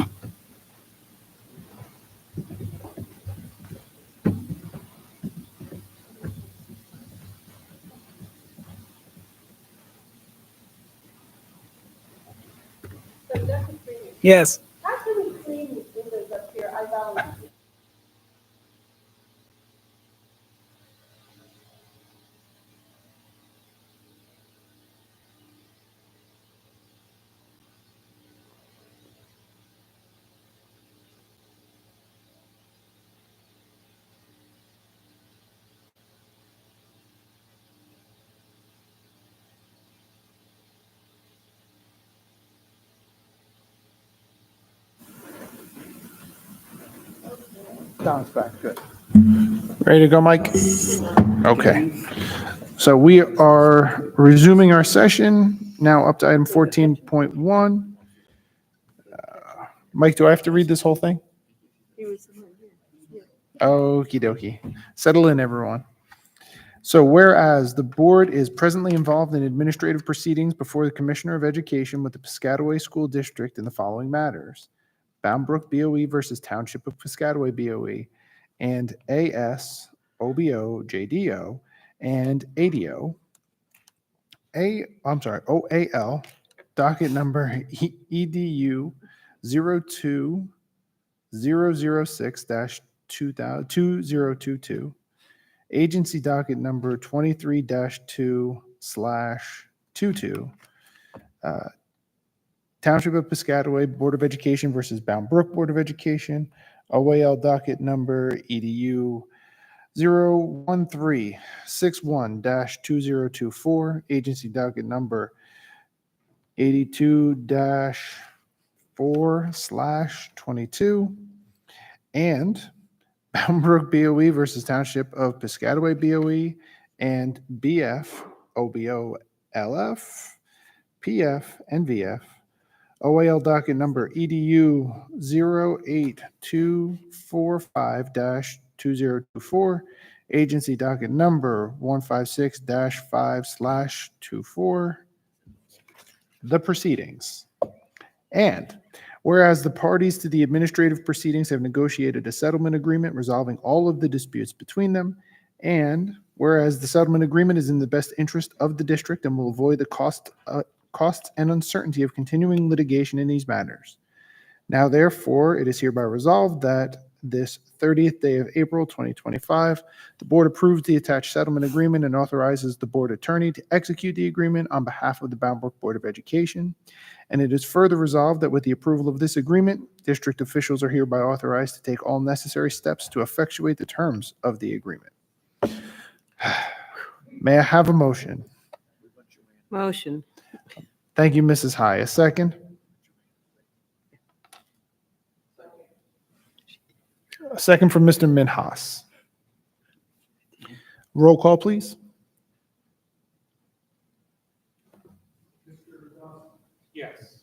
Yes. How can we clean the windows up here? I volunteer. Don's back. Good. Ready to go, Mike? Okay. So we are resuming our session. Now up to item 14.1. Mike, do I have to read this whole thing? Okie dokie. Settle in, everyone. So whereas the board is presently involved in administrative proceedings before the Commissioner of Education with the Piscataway School District in the following matters: Bound Brook BOE versus Township of Piscataway BOE, and AS OBO JDO and ADO. OAL, docket number EDU 02006-2022, agency docket number 23-2/22, Township of Piscataway Board of Education versus Bound Brook Board of Education, OAL docket number EDU 01361-2024, agency docket number 82-4/22, and Bound Brook BOE versus Township of Piscataway BOE and BF, OBO LF, PF, and VF, OAL docket number EDU 08245-2024, agency docket number 156-5/24, the proceedings. And whereas the parties to the administrative proceedings have negotiated a settlement agreement resolving all of the disputes between them, and whereas the settlement agreement is in the best interest of the district and will avoid the costs and uncertainty of continuing litigation in these matters. Now, therefore, it is hereby resolved that this 30th day of April 2025, the board approves the attached settlement agreement and authorizes the board attorney to execute the agreement on behalf of the Bound Brook Board of Education. And it is further resolved that with the approval of this agreement, district officials are hereby authorized to take all necessary steps to effectuate the terms of the agreement. May I have a motion? Motion. Thank you, Mrs. High. A second? A second from Mr. Minhas. Roll call, please. Yes.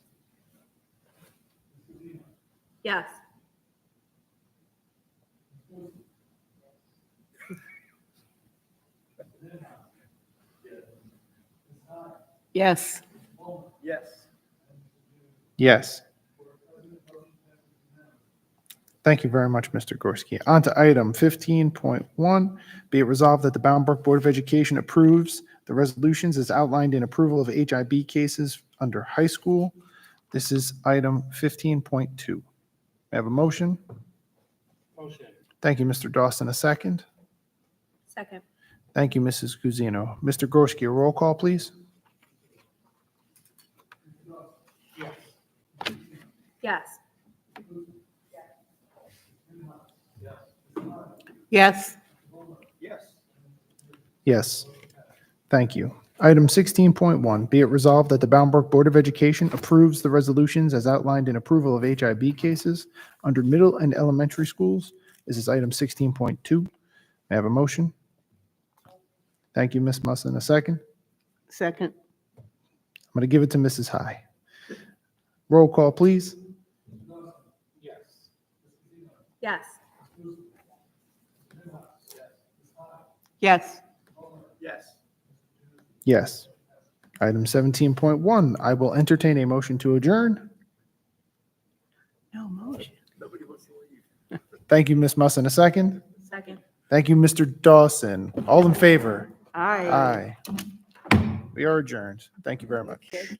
Yes. Yes. Yes. Yes. Thank you very much, Mr. Gorski. On to item 15.1. Be it resolved that the Bound Brook Board of Education approves the resolutions as outlined in approval of HIB cases under high school. This is item 15.2. May I have a motion? Motion. Thank you, Mr. Dawson. A second? Second. Thank you, Mrs. Guzino. Mr. Gorski, a roll call, please. Yes. Yes. Yes. Yes. Thank you. Item 16.1, be it resolved that the Bound Brook Board of Education approves the resolutions as outlined in approval of HIB cases under middle and elementary schools. This is item 16.2. May I have a motion? Thank you, Ms. Musson. A second? Second. I'm going to give it to Mrs. High. Roll call, please. Yes. Yes. Yes. Yes. Item 17.1, I will entertain a motion to adjourn. No motion. Nobody wants to leave. Thank you, Ms. Musson. A second? Second. Thank you, Mr. Dawson. All in favor? Aye. Aye. We are adjourned. Thank you very much. Okay.